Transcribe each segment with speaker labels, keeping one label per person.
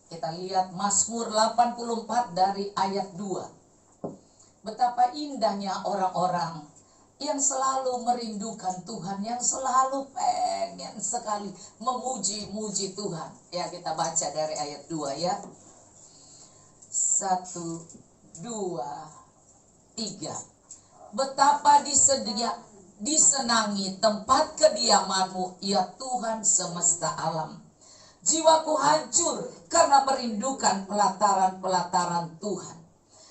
Speaker 1: Kita lihat Mazmur 84 dari ayat 2. Betapa indahnya orang-orang yang selalu merindukan Tuhan, yang selalu pengen sekali memuji-muji Tuhan. Ya, kita baca dari ayat 2 ya. 1, 2, 3. Betapa disenangi tempat kediaman-Mu, ya Tuhan semesta alam. Jiwaku hancur karena merindukan pelataran-pelataran Tuhan.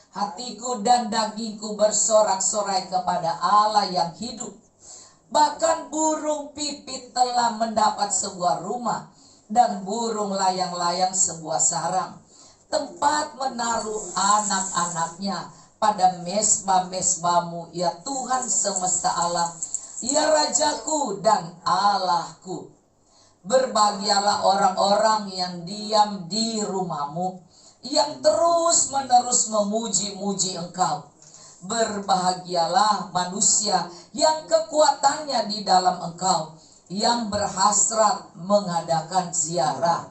Speaker 1: Hatiku dan dagingku bersorak-sorai kepada Allah yang hidup. Bahkan burung pipit telah mendapat sebuah rumah, dan burung layang-layang sebuah sarang, tempat menaruh anak-anaknya pada mesbah-mesbah-Mu, ya Tuhan semesta alam, ya Rajaku dan Allahku. Berbahagialah orang-orang yang diam di rumah-Mu, yang terus-menerus memuji-muji Engkau. Berbahagialah manusia yang kekuatannya di dalam Engkau, yang berhasrat mengadakan ziarah.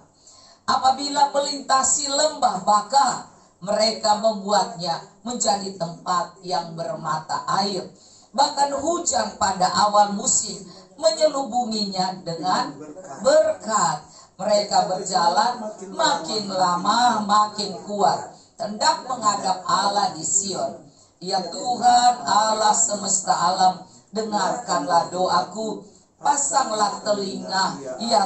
Speaker 1: Apabila melintasi lembah Baka, mereka membuatnya menjadi tempat yang bermata air. Bahkan hujan pada awal musim menyelubunginya dengan berkat. Mereka berjalan makin lama makin kuat, hendak menghadap Allah di Sion. Ya Tuhan Allah semesta alam, dengarkanlah doaku, pasanglah telinga, ya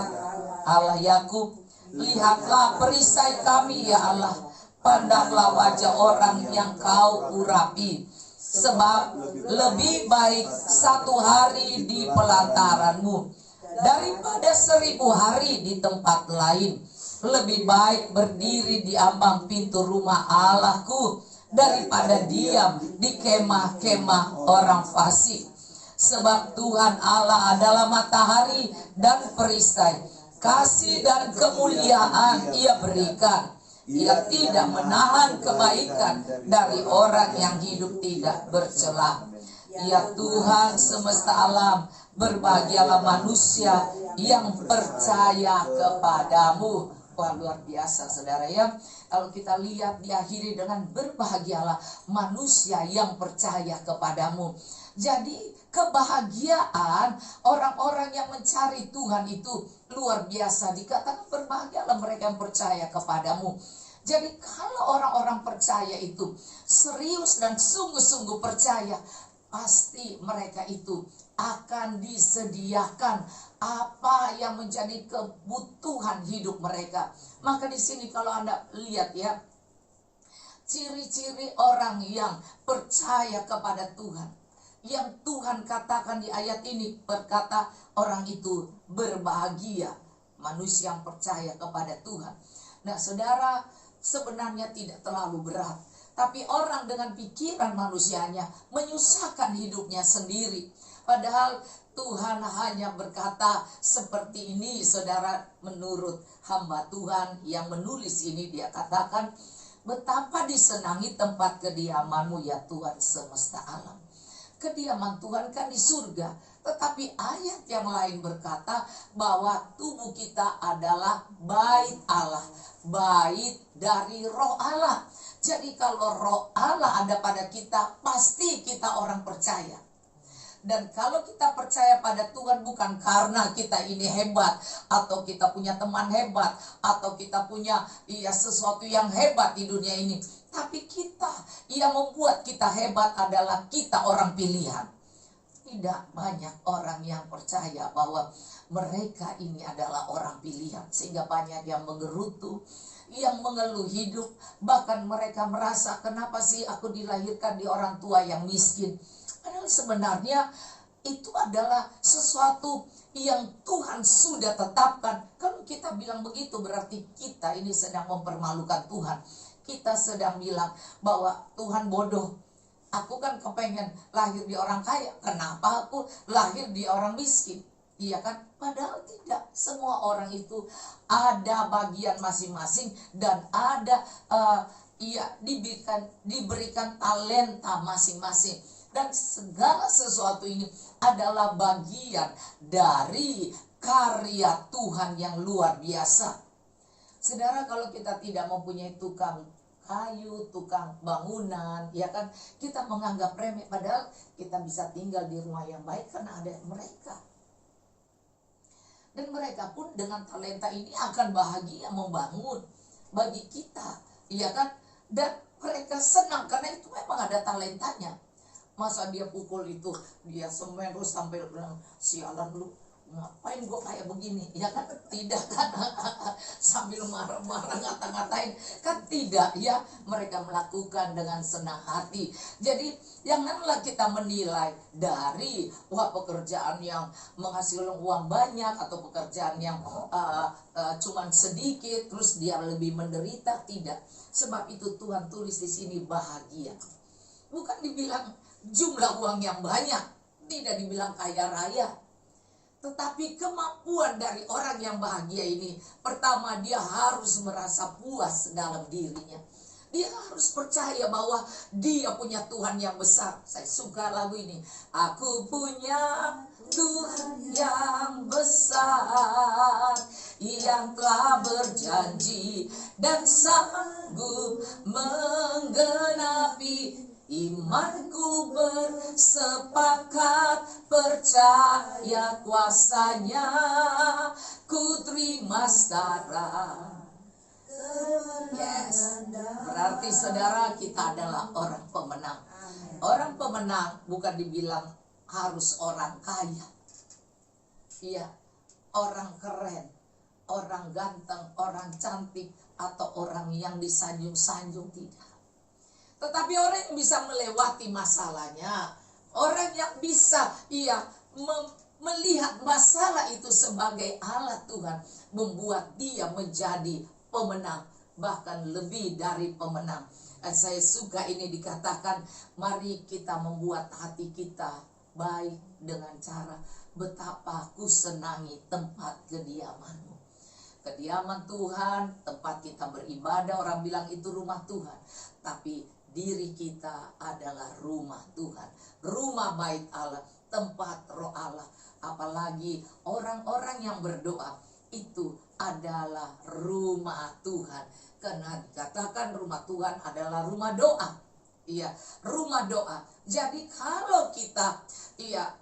Speaker 1: Allah Yakub. Lihatlah perisai kami, ya Allah. Pandanglah wajah orang yang Kau urapi. Sebab lebih baik 1 hari di pelataran-Mu daripada 1000 hari di tempat lain. Lebih baik berdiri di ambang pintu rumah Allahku daripada diam di kemah-kemah orang fasik. Sebab Tuhan Allah adalah matahari dan perisai. Kasih dan kemuliaan Ia berikan. Ia tidak menahan kebaikan dari orang yang hidup tidak bercela. Ya Tuhan semesta alam, berbahagialah manusia yang percaya kepadamu. Wah, luar biasa saudara ya. Kalau kita lihat diakhiri dengan berbahagialah manusia yang percaya kepadamu. Jadi kebahagiaan orang-orang yang mencari Tuhan itu luar biasa. Dikatakan berbahagialah mereka yang percaya kepadamu. Jadi kalau orang-orang percaya itu serius dan sungguh-sungguh percaya, pasti mereka itu akan disediakan apa yang menjadi kebutuhan hidup mereka. Maka di sini kalau Anda lihat ya, ciri-ciri orang yang percaya kepada Tuhan, yang Tuhan katakan di ayat ini, berkata orang itu berbahagia, manusia yang percaya kepada Tuhan. Nah saudara, sebenarnya tidak terlalu berat, tapi orang dengan pikiran manusianya menyusahkan hidupnya sendiri. Padahal Tuhan hanya berkata seperti ini saudara, menurut hamba Tuhan yang menulis ini, dia katakan, betapa disenangi tempat kediaman-Mu, ya Tuhan semesta alam. Kediaman Tuhan kan di surga, tetapi ayat yang lain berkata bahwa tubuh kita adalah bait Allah, bait dari roh Allah. Jadi kalau roh Allah ada pada kita, pasti kita orang percaya. Dan kalau kita percaya pada Tuhan bukan karena kita ini hebat, atau kita punya teman hebat, atau kita punya sesuatu yang hebat di dunia ini, tapi kita yang membuat kita hebat adalah kita orang pilihan. Tidak banyak orang yang percaya bahwa mereka ini adalah orang pilihan, sehingga banyak yang menggerutu, yang mengeluh hidup. Bahkan mereka merasa, kenapa sih aku dilahirkan di orang tua yang miskin? Padahal sebenarnya itu adalah sesuatu yang Tuhan sudah tetapkan. Kalau kita bilang begitu, berarti kita ini sedang mempermalukan Tuhan. Kita sedang bilang bahwa Tuhan bodoh. Aku kan kepengen lahir di orang kaya, kenapa aku lahir di orang miskin? Iya kan? Padahal tidak. Semua orang itu ada bagian masing-masing, dan ada diberikan talenta masing-masing. Dan segala sesuatu ini adalah bagian dari karya Tuhan yang luar biasa. Saudara, kalau kita tidak mempunyai tukang kayu, tukang bangunan, ya kan, kita menganggap remeh, padahal kita bisa tinggal di rumah yang baik karena ada mereka. Dan mereka pun dengan talenta ini akan bahagia membangun bagi kita, ya kan. Dan mereka senang karena itu memang ada talentanya. Masa dia pukul itu, dia semen terus sampai bilang, sialan lu, ngapain gue kayak begini, ya kan? Tidak kan. Sambil marah-marah, ngata-ngatain, kan tidak, ya. Mereka melakukan dengan senang hati. Jadi janganlah kita menilai dari pekerjaan yang menghasilkan uang banyak atau pekerjaan yang cuman sedikit terus dia lebih menderita. Tidak. Sebab itu Tuhan tulis di sini bahagia. Bukan dibilang jumlah uang yang banyak, tidak dibilang kaya raya. Tetapi kemampuan dari orang yang bahagia ini, pertama dia harus merasa puas dalam dirinya. Dia harus percaya bahwa dia punya Tuhan yang besar. Saya suka lagu ini. Aku punya Tuhan yang besar, yang telah berjanji dan sanggup menggenapi. Imanku bersepakat percaya kuasanya, ku terima sekarang. Yes. Berarti saudara, kita adalah orang pemenang. Orang pemenang bukan dibilang harus orang kaya. Iya, orang keren, orang ganteng, orang cantik, atau orang yang disanjung-sanjung, tidak. Tetapi orang yang bisa melewati masalahnya, orang yang bisa melihat masalah itu sebagai alat Tuhan, membuat dia menjadi pemenang, bahkan lebih dari pemenang. Saya suka ini dikatakan, mari kita membuat hati kita baik dengan cara, betapa ku senangi tempat kediamanmu. Kediaman Tuhan, tempat kita beribadah, orang bilang itu rumah Tuhan. Tapi diri kita adalah rumah Tuhan, rumah bait Allah, tempat roh Allah. Apalagi orang-orang yang berdoa, itu adalah rumah Tuhan. Karena dikatakan rumah Tuhan adalah rumah doa. Iya, rumah doa. Jadi kalau kita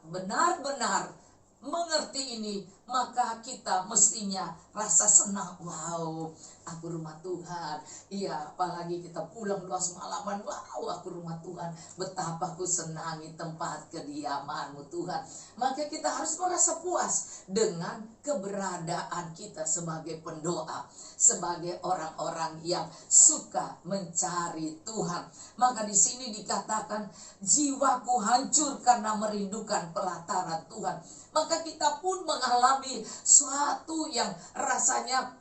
Speaker 1: benar-benar mengerti ini, maka kita mestinya rasa senang. Wow, aku rumah Tuhan. Iya, apalagi kita pulang doa semalaman. Wow, aku rumah Tuhan. Betapa aku senangi tempat kediamanmu Tuhan. Maka kita harus merasa puas dengan keberadaan kita sebagai pendoa, sebagai orang-orang yang suka mencari Tuhan. Maka di sini dikatakan, jiwaku hancur karena merindukan pelataran Tuhan. Maka kita pun mengalami suatu yang rasanya,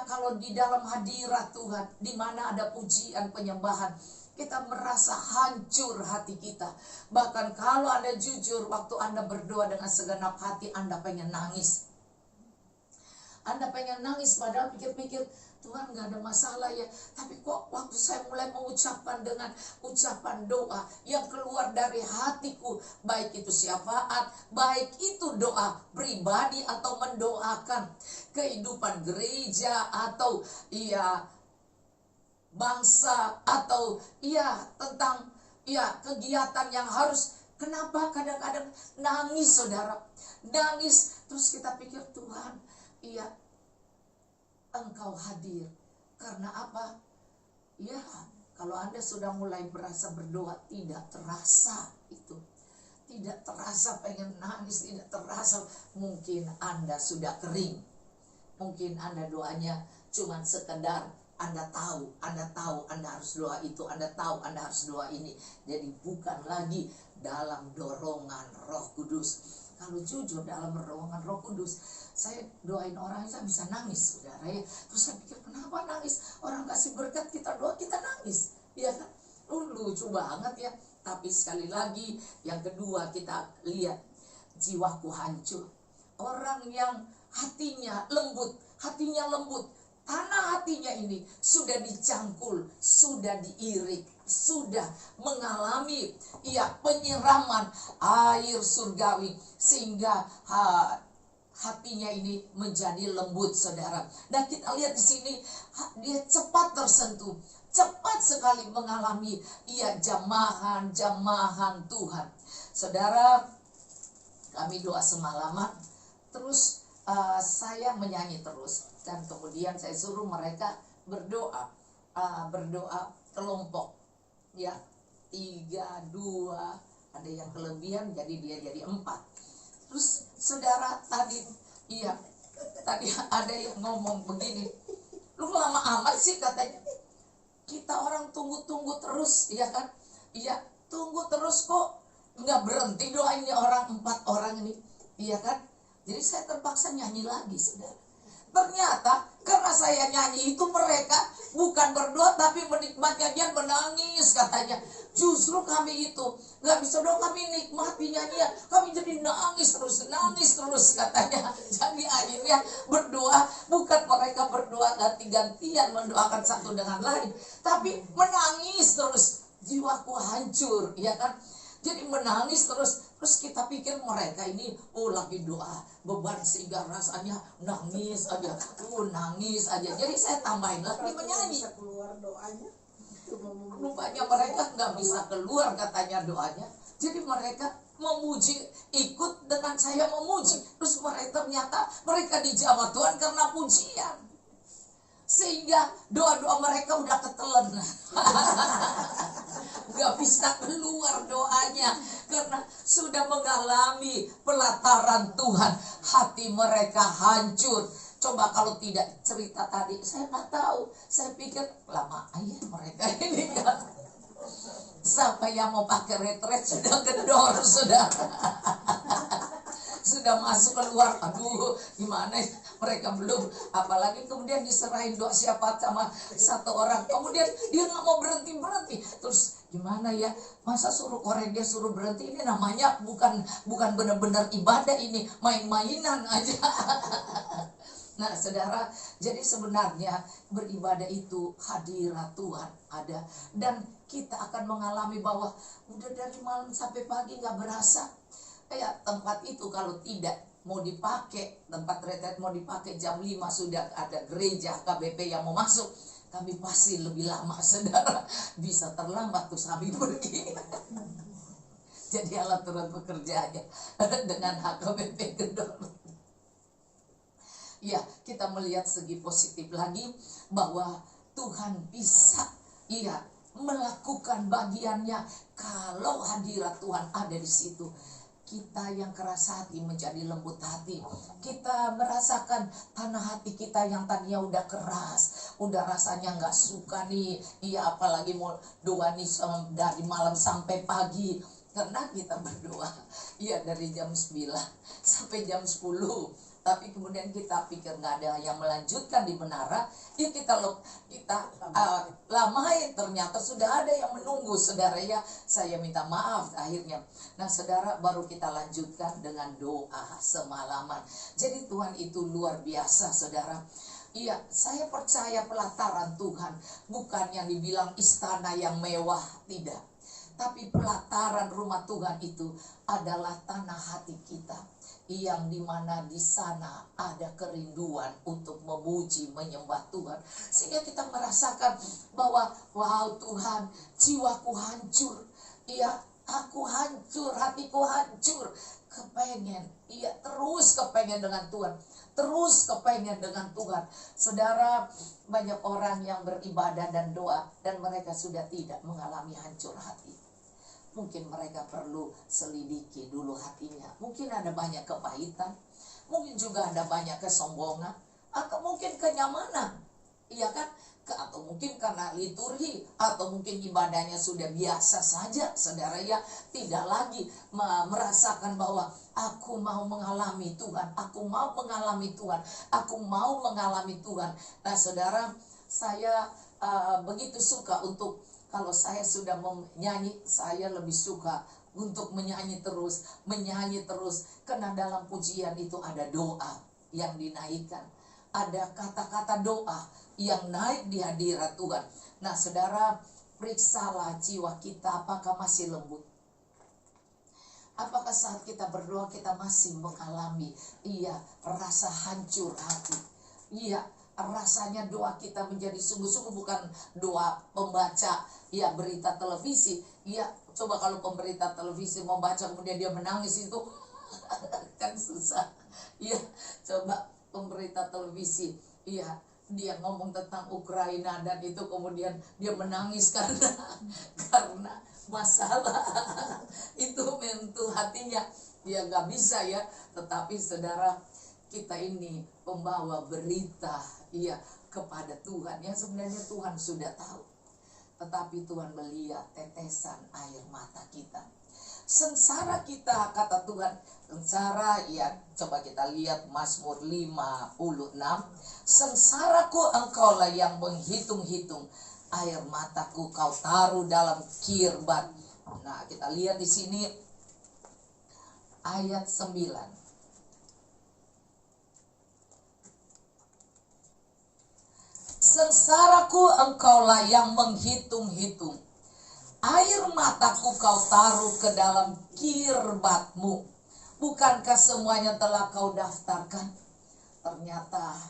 Speaker 1: kalau di dalam hadirat Tuhan, di mana ada pujian penyembahan, kita merasa hancur hati kita. Bahkan kalau Anda jujur, waktu Anda berdoa dengan segenap hati, Anda pengen nangis. Anda pengen nangis, padahal pikir-pikir, Tuhan gak ada masalah ya. Tapi kok waktu saya mulai mengucapkan dengan ucapan doa yang keluar dari hatiku, baik itu syafaat, baik itu doa pribadi atau mendoakan kehidupan gereja atau bangsa atau tentang kegiatan yang harus. Kenapa kadang-kadang nangis saudara? Nangis terus kita pikir, Tuhan, Engkau hadir. Karena apa? Kalau Anda sudah mulai berasa berdoa, tidak terasa itu. Tidak terasa pengen nangis, tidak terasa. Mungkin Anda sudah kering. Mungkin Anda doanya cuman sekedar Anda tahu Anda harus doa itu, Anda tahu Anda harus doa ini. Jadi bukan lagi dalam dorongan Roh Kudus. Kalau jujur dalam dorongan Roh Kudus, saya doain orang, saya bisa nangis, saudara ya. Terus saya pikir, kenapa nangis? Orang kasih berkat, kita doa, kita nangis, ya kan? Lucu banget ya. Tapi sekali lagi, yang kedua kita lihat, jiwaku hancur. Orang yang hatinya lembut, tanah hatinya ini sudah dicangkul, sudah diirik, sudah mengalami penyiraman air surgawi, sehingga hatinya ini menjadi lembut, saudara. Dan kita lihat di sini dia cepat tersentuh, cepat sekali mengalami jamahan Tuhan. Saudara, kami doa semalaman, terus saya menyanyi terus, dan kemudian saya suruh mereka berdoa kelompok, ya 3, 2, ada yang kelebihan jadi dia jadi 4. Terus saudara tadi ada yang ngomong begini, lu lama amat sih katanya, kita orang tunggu terus, ya kan, iya tunggu terus kok nggak berhenti doainnya orang 4 orang ini, iya kan. Jadi saya terpaksa nyanyi lagi, saudara. Ternyata karena saya nyanyi itu mereka bukan berdoa tapi menikmatinya, dia menangis katanya. Justru kami itu nggak bisa doa, kami nikmati nyanyian, kami jadi nangis terus katanya. Jadi akhirnya berdoa, bukan mereka berdoa ganti-gantian mendoakan satu dengan lain, tapi menangis terus, jiwaku hancur, ya kan. Jadi menangis terus kita pikir mereka ini lagi doa beban sehingga rasanya nangis aja, nangis aja. Jadi saya tambahin lagi menyanyi.
Speaker 2: Keluar doanya.
Speaker 1: Rupanya mereka nggak bisa keluar katanya doanya. Jadi mereka memuji, ikut dengan saya memuji. Terus ternyata mereka dijamah Tuhan karena pujian. Sehingga doa-doa mereka udah ketelan. Gak bisa keluar doanya karena sudah mengalami pelataran Tuhan. Hati mereka hancur. Coba kalau tidak cerita tadi, saya nggak tahu. Saya pikir lama aja mereka ini ya. Sampai yang mau pakai retret sudah kendor, sudah masuk keluar, aduh gimana mereka belum, apalagi kemudian diserahin doa siapa sama satu orang, kemudian dia nggak mau berhenti, terus gimana ya, masa suruh korek dia suruh berhenti, ini namanya bukan benar-benar ibadah, ini main-mainan aja. Nah saudara, jadi sebenarnya beribadah itu hadirat Tuhan ada, dan kita akan mengalami bahwa udah dari malam sampai pagi nggak berasa. Kayak tempat itu kalau tidak mau dipakai, tempat retret mau dipakai jam 5 sudah ada gereja KBP yang mau masuk, kami pasti lebih lama, saudara. Bisa terlambat tuh kami pergi. Jadi alat turun bekerjanya dengan HKBP kendor. Ya, kita melihat segi positif lagi bahwa Tuhan bisa melakukan bagiannya kalau hadirat Tuhan ada di situ. Kita yang keras hati menjadi lembut hati. Kita merasakan tanah hati kita yang tadinya udah keras, udah rasanya nggak suka nih, apalagi mau doa nih dari malam sampai pagi. Karena kita berdoa dari jam 9 sampai jam 10. Tapi kemudian kita pikir nggak ada yang melanjutkan di menara, kita lamain, ternyata sudah ada yang menunggu, saudara ya. Saya minta maaf akhirnya. Nah saudara, baru kita lanjutkan dengan doa semalaman. Jadi Tuhan itu luar biasa, saudara. Iya, saya percaya pelataran Tuhan bukan yang dibilang istana yang mewah, tidak. Tapi pelataran rumah Tuhan itu adalah tanah hati kita, yang dimana di sana ada kerinduan untuk memuji, menyembah Tuhan. Sehingga kita merasakan bahwa wow Tuhan, jiwaku hancur, aku hancur, hatiku hancur, kepengen, terus kepengen dengan Tuhan, terus kepengen dengan Tuhan. Saudara, banyak orang yang beribadah dan doa dan mereka sudah tidak mengalami hancur hati. Mungkin mereka perlu selidiki dulu hatinya. Mungkin ada banyak kepahitan, mungkin juga ada banyak kesombongan, atau mungkin kenyamanan, iya kan? Atau mungkin karena liturgi, atau mungkin ibadahnya sudah biasa saja, saudara ya. Tidak lagi merasakan bahwa aku mau mengalami Tuhan, aku mau mengalami Tuhan, aku mau mengalami Tuhan. Nah saudara, saya begitu suka untuk, kalau saya sudah menyanyi, saya lebih suka untuk menyanyi terus. Karena dalam pujian itu ada doa yang dinaikkan. Ada kata-kata doa yang naik di hadirat Tuhan. Nah saudara, periksalah jiwa kita apakah masih lembut. Apakah saat kita berdoa kita masih mengalami rasa hancur hati? Rasanya doa kita menjadi sungguh-sungguh, bukan doa pembaca berita televisi. Coba kalau pemberita televisi membaca kemudian dia menangis, itu kan susah. Coba pemberita televisi dia ngomong tentang Ukraina dan itu kemudian dia menangis karena masalah itu menyentuh hatinya, dia nggak bisa ya. Tetapi saudara, kita ini pembawa berita kepada Tuhan yang sebenarnya Tuhan sudah tahu, tetapi Tuhan melihat tetesan air mata kita, sengsara kita, kata Tuhan. Sengsara, coba kita lihat Mazmur 56. Sengsaraku engkaulah yang menghitung-hitung, air mataku kau taruh dalam kirbat. Nah, kita lihat di sini ayat 9. Sengsaraku engkaulah yang menghitung-hitung, air mataku kau taruh ke dalam kirbatmu. Bukankah semuanya telah kau daftarkan? Ternyata,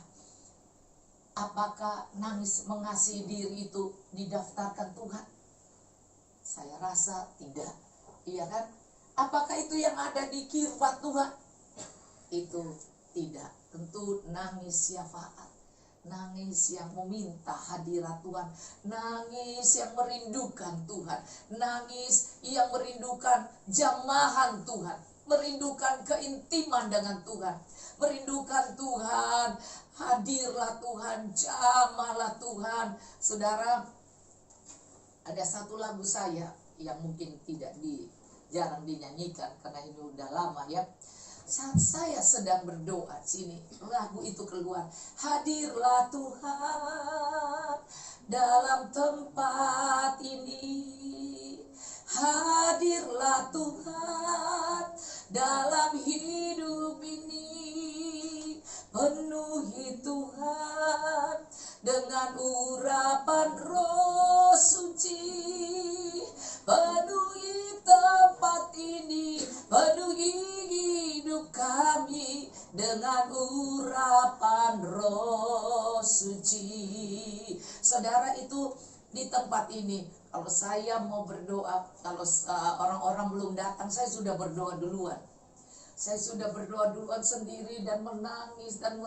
Speaker 1: apakah nangis mengasihi diri itu didaftarkan Tuhan? Saya rasa tidak, iya kan? Apakah itu yang ada di kirbat Tuhan? Itu tidak. Tentu nangis syafaat, nangis yang meminta hadirat Tuhan, nangis yang merindukan Tuhan, nangis yang merindukan jamahan Tuhan, merindukan keintiman dengan Tuhan, merindukan Tuhan, hadirlah Tuhan, jamahlah Tuhan. Saudara, ada satu lagu saya yang mungkin jarang dinyanyikan karena ini udah lama ya. Saat saya sedang berdoa, sini lagu itu keluar. Hadirlah Tuhan dalam tempat ini, hadirlah Tuhan dalam hidup ini, penuhi Tuhan dengan urapan Roh Suci, penuhi tempat ini, penuhi hidup kami dengan urapan Roh Suci. Saudara, itu di tempat ini, kalau saya mau berdoa, kalau orang-orang belum datang, saya sudah berdoa duluan. Saya sudah berdoa duluan sendiri dan menangis dan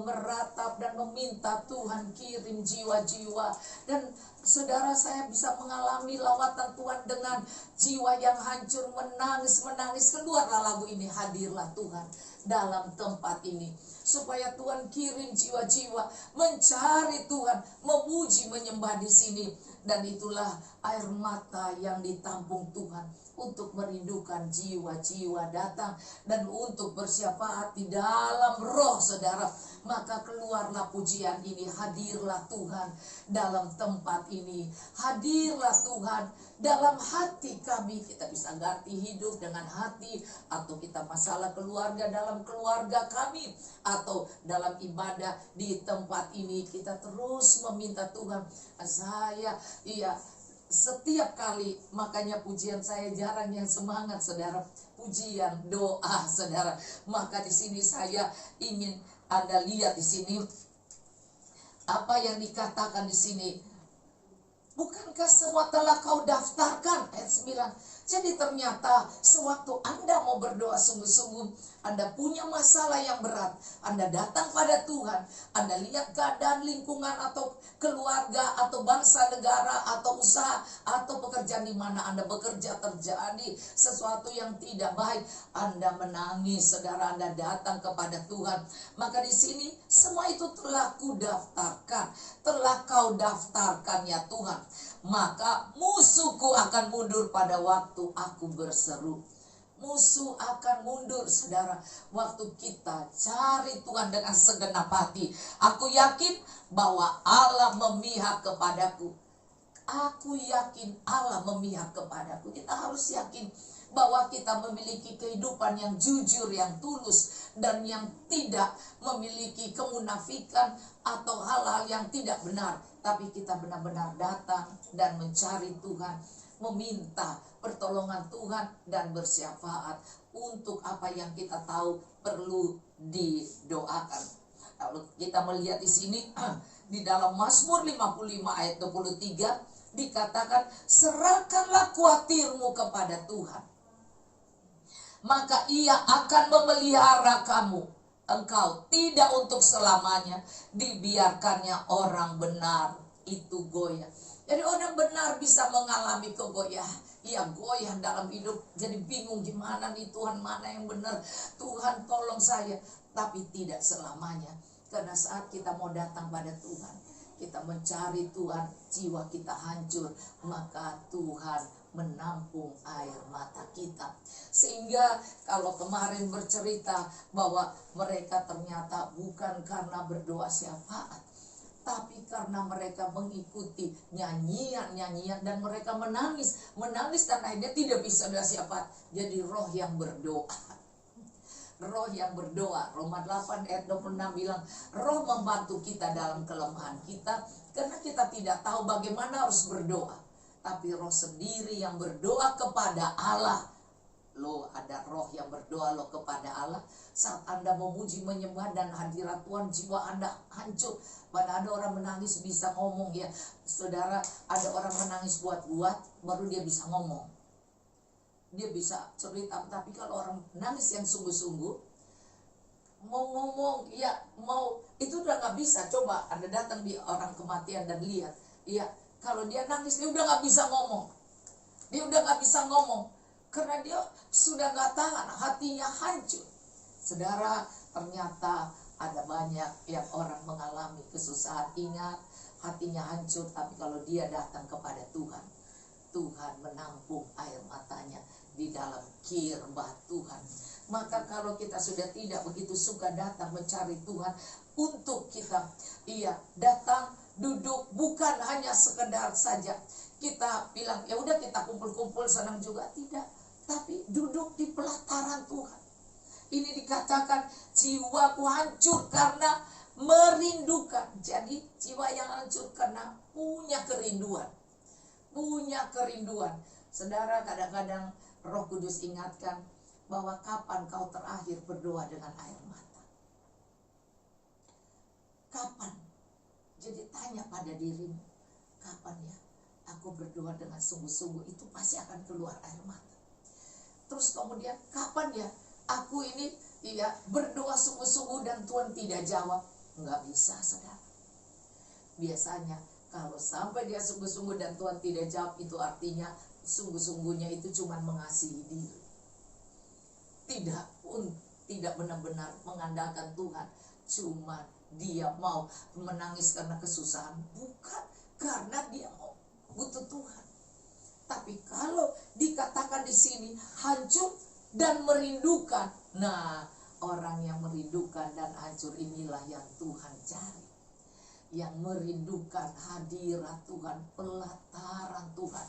Speaker 1: meratap dan meminta Tuhan kirim jiwa-jiwa. Dan saudara, saya bisa mengalami lawatan Tuhan dengan jiwa yang hancur, menangis. Keluarlah lagu ini, hadirlah Tuhan dalam tempat ini. Supaya Tuhan kirim jiwa-jiwa mencari Tuhan, memuji, menyembah di sini. Dan itulah air mata yang ditampung Tuhan untuk merindukan jiwa-jiwa datang dan untuk bersyafaat di dalam roh, saudara. Maka keluarlah pujian ini, hadirlah Tuhan dalam tempat ini, hadirlah Tuhan dalam hati kami. Kita bisa ganti hidup dengan hati, atau kita masalah keluarga dalam keluarga kami, atau dalam ibadah di tempat ini kita terus meminta Tuhan. Saya setiap kali, makanya pujian saya jarang yang semangat, saudara. Pujian, doa, saudara. Maka di sini saya ingin Anda lihat di sini apa yang dikatakan di sini. Bukankah semua telah kau daftarkan? Ayat 9. Jadi ternyata sewaktu Anda mau berdoa sungguh-sungguh, Anda punya masalah yang berat, Anda datang pada Tuhan, Anda lihat keadaan lingkungan atau keluarga atau bangsa negara atau usaha atau pekerjaan di mana Anda bekerja terjadi sesuatu yang tidak baik, Anda menangis, saudara, Anda datang kepada Tuhan. Maka di sini semua itu telah ku daftarkan, telah kau daftarkan ya Tuhan. Maka musuhku akan mundur pada waktu aku berseru. Musuh akan mundur, saudara, waktu kita cari Tuhan dengan segenap hati. Aku yakin bahwa Allah memihak kepadaku. Aku yakin Allah memihak kepadaku. Kita harus yakin bahwa kita memiliki kehidupan yang jujur, yang tulus, dan yang tidak memiliki kemunafikan atau hal-hal yang tidak benar. tapi kita benar-benar datang dan mencari Tuhan, meminta pertolongan Tuhan dan bersyafaat untuk apa yang kita tahu perlu didoakan. Kalau kita melihat di sini di dalam Mazmur 55 ayat 23 dikatakan, serahkanlah khawatirmu kepada Tuhan, maka Ia akan memelihara kamu. Engkau tidak untuk selamanya dibiarkannya orang benar itu goyah. Jadi orang benar bisa mengalami kegoyahan. Ia goyah dalam hidup, jadi bingung gimana nih Tuhan, mana yang benar, Tuhan tolong saya. Tapi tidak selamanya. Karena saat kita mau datang pada Tuhan, kita mencari Tuhan, jiwa kita hancur, maka Tuhan menampung air mata kita. Sehingga kalau kemarin bercerita bahwa mereka ternyata bukan karena berdoa syafaat, tapi karena mereka mengikuti nyanyian-nyanyian dan mereka menangis dan akhirnya tidak bisa berdoa syafaat. Jadi roh yang berdoa, roh yang berdoa. Roma 8 ayat 26 bilang, roh membantu kita dalam kelemahan kita, karena kita tidak tahu bagaimana harus berdoa. Tapi roh sendiri yang berdoa kepada Allah. Loh, ada roh yang berdoa loh kepada Allah. Saat Anda memuji, menyembah dan hadirat Tuhan, jiwa Anda hancur. Pada ada orang menangis bisa ngomong ya. Saudara, ada orang menangis buat-buat, baru dia bisa ngomong. Dia bisa cerita. Tapi kalau orang menangis yang sungguh-sungguh, mau ngomong, ya mau, itu udah gak bisa. Coba Anda datang di orang kematian dan lihat. Ya, kalau dia nangis, dia udah gak bisa ngomong. Dia udah gak bisa ngomong. Karena dia sudah gak tahan, hatinya hancur. Saudara, ternyata ada banyak yang orang mengalami kesusahan. Ingat, hatinya hancur. Tapi kalau dia datang kepada Tuhan, Tuhan menampung air matanya di dalam kirbat Tuhan. Maka kalau kita sudah tidak begitu suka datang mencari Tuhan, untuk kita datang, duduk, bukan hanya sekedar saja kita bilang ya udah kita kumpul-kumpul senang juga, tidak, tapi duduk di pelataran Tuhan. Ini dikatakan jiwaku hancur karena merindukan. Jadi jiwa yang hancur karena punya kerinduan. Saudara, kadang-kadang Roh Kudus ingatkan bahwa kapan kau terakhir berdoa dengan air mata? Kapan? Jadi tanya pada dirimu, kapan ya aku berdoa dengan sungguh-sungguh, itu pasti akan keluar air mata. Terus kemudian kapan ya aku ini berdoa sungguh-sungguh dan Tuhan tidak jawab? Enggak bisa, saudara. Biasanya kalau sampai dia sungguh-sungguh dan Tuhan tidak jawab, itu artinya sungguh-sungguhnya itu cuma mengasihi diri. Tidak benar-benar mengandalkan Tuhan, cuma dia mau menangis karena kesusahan, bukan karena dia mau butuh Tuhan. Tapi kalau dikatakan di sini hancur dan merindukan, nah orang yang merindukan dan hancur inilah yang Tuhan cari. Yang merindukan hadirat Tuhan, pelataran Tuhan.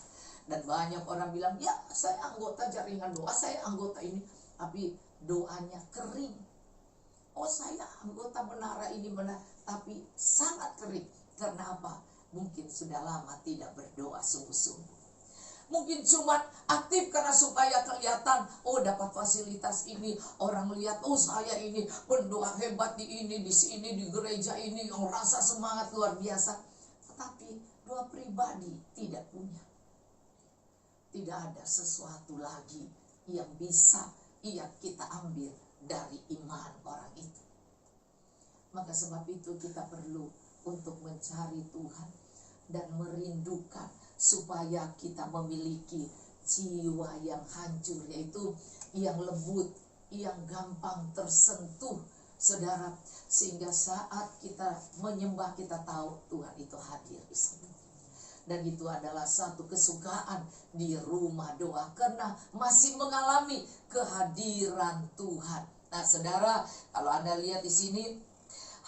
Speaker 1: Dan banyak orang bilang, ya saya anggota jaringan doa, saya anggota ini, tapi doanya kering. Oh saya anggota menara ini benar, tapi sangat kering. Karena apa? Mungkin sudah lama tidak berdoa sungguh-sungguh. Mungkin cuma aktif karena supaya kelihatan, oh dapat fasilitas ini, orang lihat, oh saya ini pendoa hebat di ini, di sini, di gereja ini, yang rasa semangat luar biasa. Tetapi doa pribadi tidak punya. Tidak ada sesuatu lagi yang bisa kita ambil dari iman orang itu. Maka sebab itu kita perlu untuk mencari Tuhan dan merindukan supaya kita memiliki jiwa yang hancur, yaitu yang lembut, yang gampang tersentuh, saudara, sehingga saat kita menyembah kita tahu Tuhan itu hadir di sini. Dan itu adalah satu kesukaan di rumah doa, karena masih mengalami kehadiran Tuhan. Nah, saudara, kalau Anda lihat di sini,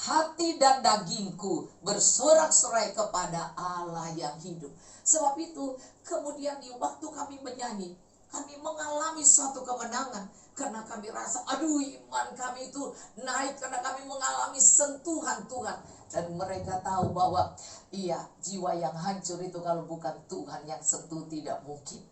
Speaker 1: hati dan dagingku bersorak-sorai kepada Allah yang hidup. Sebab itu, kemudian di waktu kami menyanyi, kami mengalami suatu kemenangan. Karena kami rasa, aduh iman kami itu naik karena kami mengalami sentuhan Tuhan. Dan mereka tahu bahwa iya, jiwa yang hancur itu kalau bukan Tuhan yang sentuh tidak mungkin.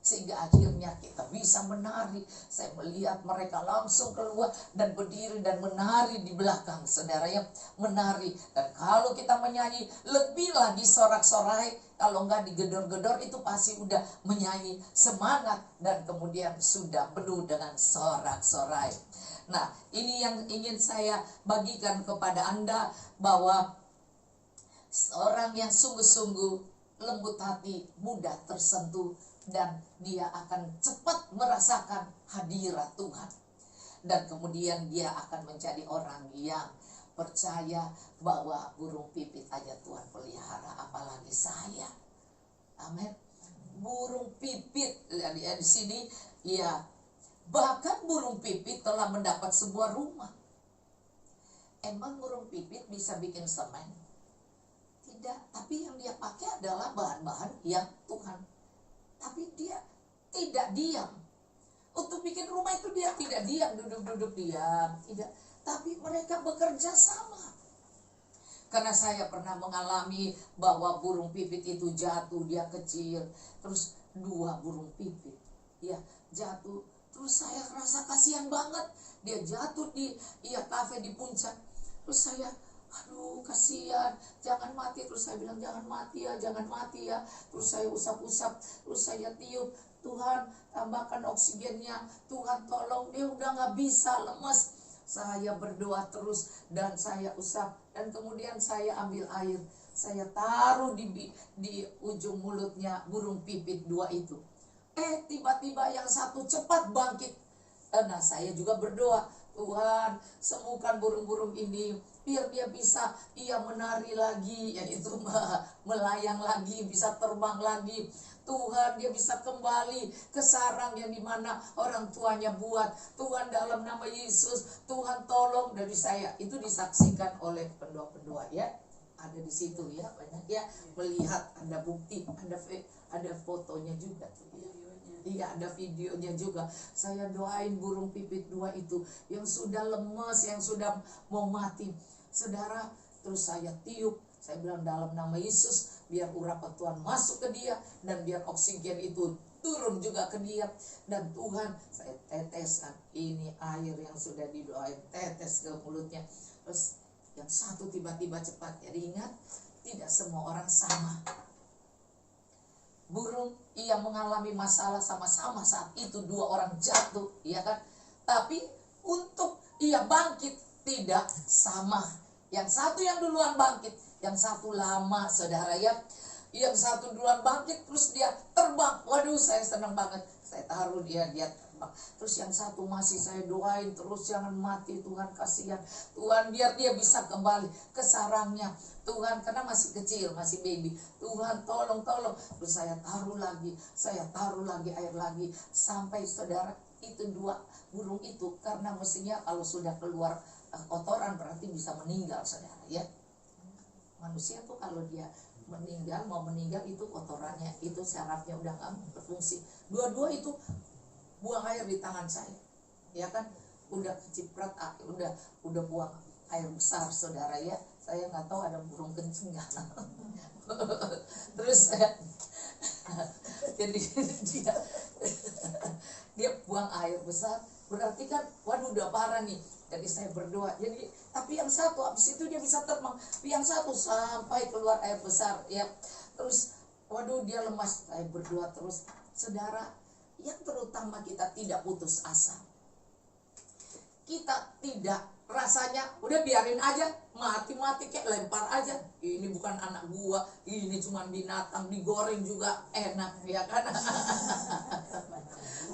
Speaker 1: Sehingga akhirnya kita bisa menari. Saya melihat mereka langsung keluar dan berdiri dan menari di belakang. Saudara yang menari. Dan kalau kita menyanyi lebih lagi sorak-sorai. Kalau enggak digedor-gedor itu pasti udah menyanyi semangat. Dan kemudian sudah penuh dengan sorak-sorai. Nah, ini yang ingin saya bagikan kepada Anda. Bahwa seorang yang sungguh-sungguh lembut hati, mudah tersentuh, dan dia akan cepat merasakan hadirat Tuhan. Dan kemudian dia akan menjadi orang yang percaya bahwa burung pipit aja Tuhan pelihara, apalagi saya. Amin. Burung pipit di sini, ya, bahkan burung pipit telah mendapat sebuah rumah. Emang burung pipit bisa bikin semen? Tidak, tapi yang dia pakai adalah bahan-bahan yang Tuhan. Tapi dia tidak diam. Untuk bikin rumah itu dia tidak diam, duduk-duduk diam. Tidak. Tapi mereka bekerja sama. Karena saya pernah mengalami bahwa burung pipit itu jatuh, dia kecil. Terus 2 burung pipit, ya, jatuh. Terus saya rasa kasihan banget. Dia jatuh di kafe di puncak. Terus saya, aduh kasihan, jangan mati. Terus saya bilang jangan mati ya, jangan mati ya. Terus saya usap-usap, terus saya tiup, Tuhan tambahkan oksigennya, Tuhan tolong, dia udah gak bisa, lemes. Saya berdoa terus dan saya usap. Dan kemudian saya ambil air, saya taruh di ujung mulutnya burung pipit 2 itu. Tiba-tiba yang satu cepat bangkit. Nah saya juga berdoa, Tuhan sembuhkan burung-burung ini, biar dia bisa menari lagi, yaitu melayang lagi, bisa terbang lagi. Tuhan, dia bisa kembali ke sarang yang dimana orang tuanya buat. Tuhan, dalam nama Yesus, Tuhan tolong. Dari saya itu disaksikan oleh pendua-pendua, ya, ada di situ, ya, banyak ya, melihat, ada bukti, ada fotonya juga tuh, ya. Iya, ada videonya juga. Saya doain burung pipit 2 itu yang sudah lemes, yang sudah mau mati. Saudara, terus saya tiup, saya bilang dalam nama Yesus, biar urapan Tuhan masuk ke dia, dan biar oksigen itu turun juga ke dia. Dan Tuhan, saya teteskan ini air yang sudah didoain, tetes ke mulutnya. Terus yang satu tiba-tiba cepat. Jadi ingat, tidak semua orang sama. Burung mengalami masalah sama-sama saat itu, 2 orang jatuh, ya kan? Tapi untuk bangkit tidak sama. Yang satu yang duluan bangkit, yang satu lama, saudara, ya. Yang satu duluan bangkit, terus dia terbang. Waduh, saya senang banget. Saya taruh dia terbang. Terus yang satu masih saya doain terus, jangan mati Tuhan, kasihan Tuhan, biar dia bisa kembali ke sarangnya Tuhan, karena masih kecil, masih baby. Tuhan tolong. Terus saya taruh lagi air lagi, sampai saudara itu 2 burung itu, karena mestinya kalau sudah keluar kotoran berarti bisa meninggal, saudara, ya. Manusia tuh kalau dia mau meninggal itu kotorannya, itu syarafnya udah gak berfungsi. 2 itu buang air di tangan saya, ya kan, udah keciprat, udah buang air besar, saudara, ya. Saya nggak tahu ada burung kencing nggak. Terus jadi dia buang air besar, berarti kan, waduh, udah parah nih. Jadi saya berdoa. Jadi tapi yang satu habis itu dia bisa terbang, yang satu sampai keluar air besar, ya. Terus waduh, dia lemas. Saya berdoa terus, saudara. Yang terutama kita tidak putus asa. Kita tidak rasanya udah biarin aja, mati kayak lempar aja. Ini bukan anak gua, ini cuma binatang, digoreng juga enak, ya kan?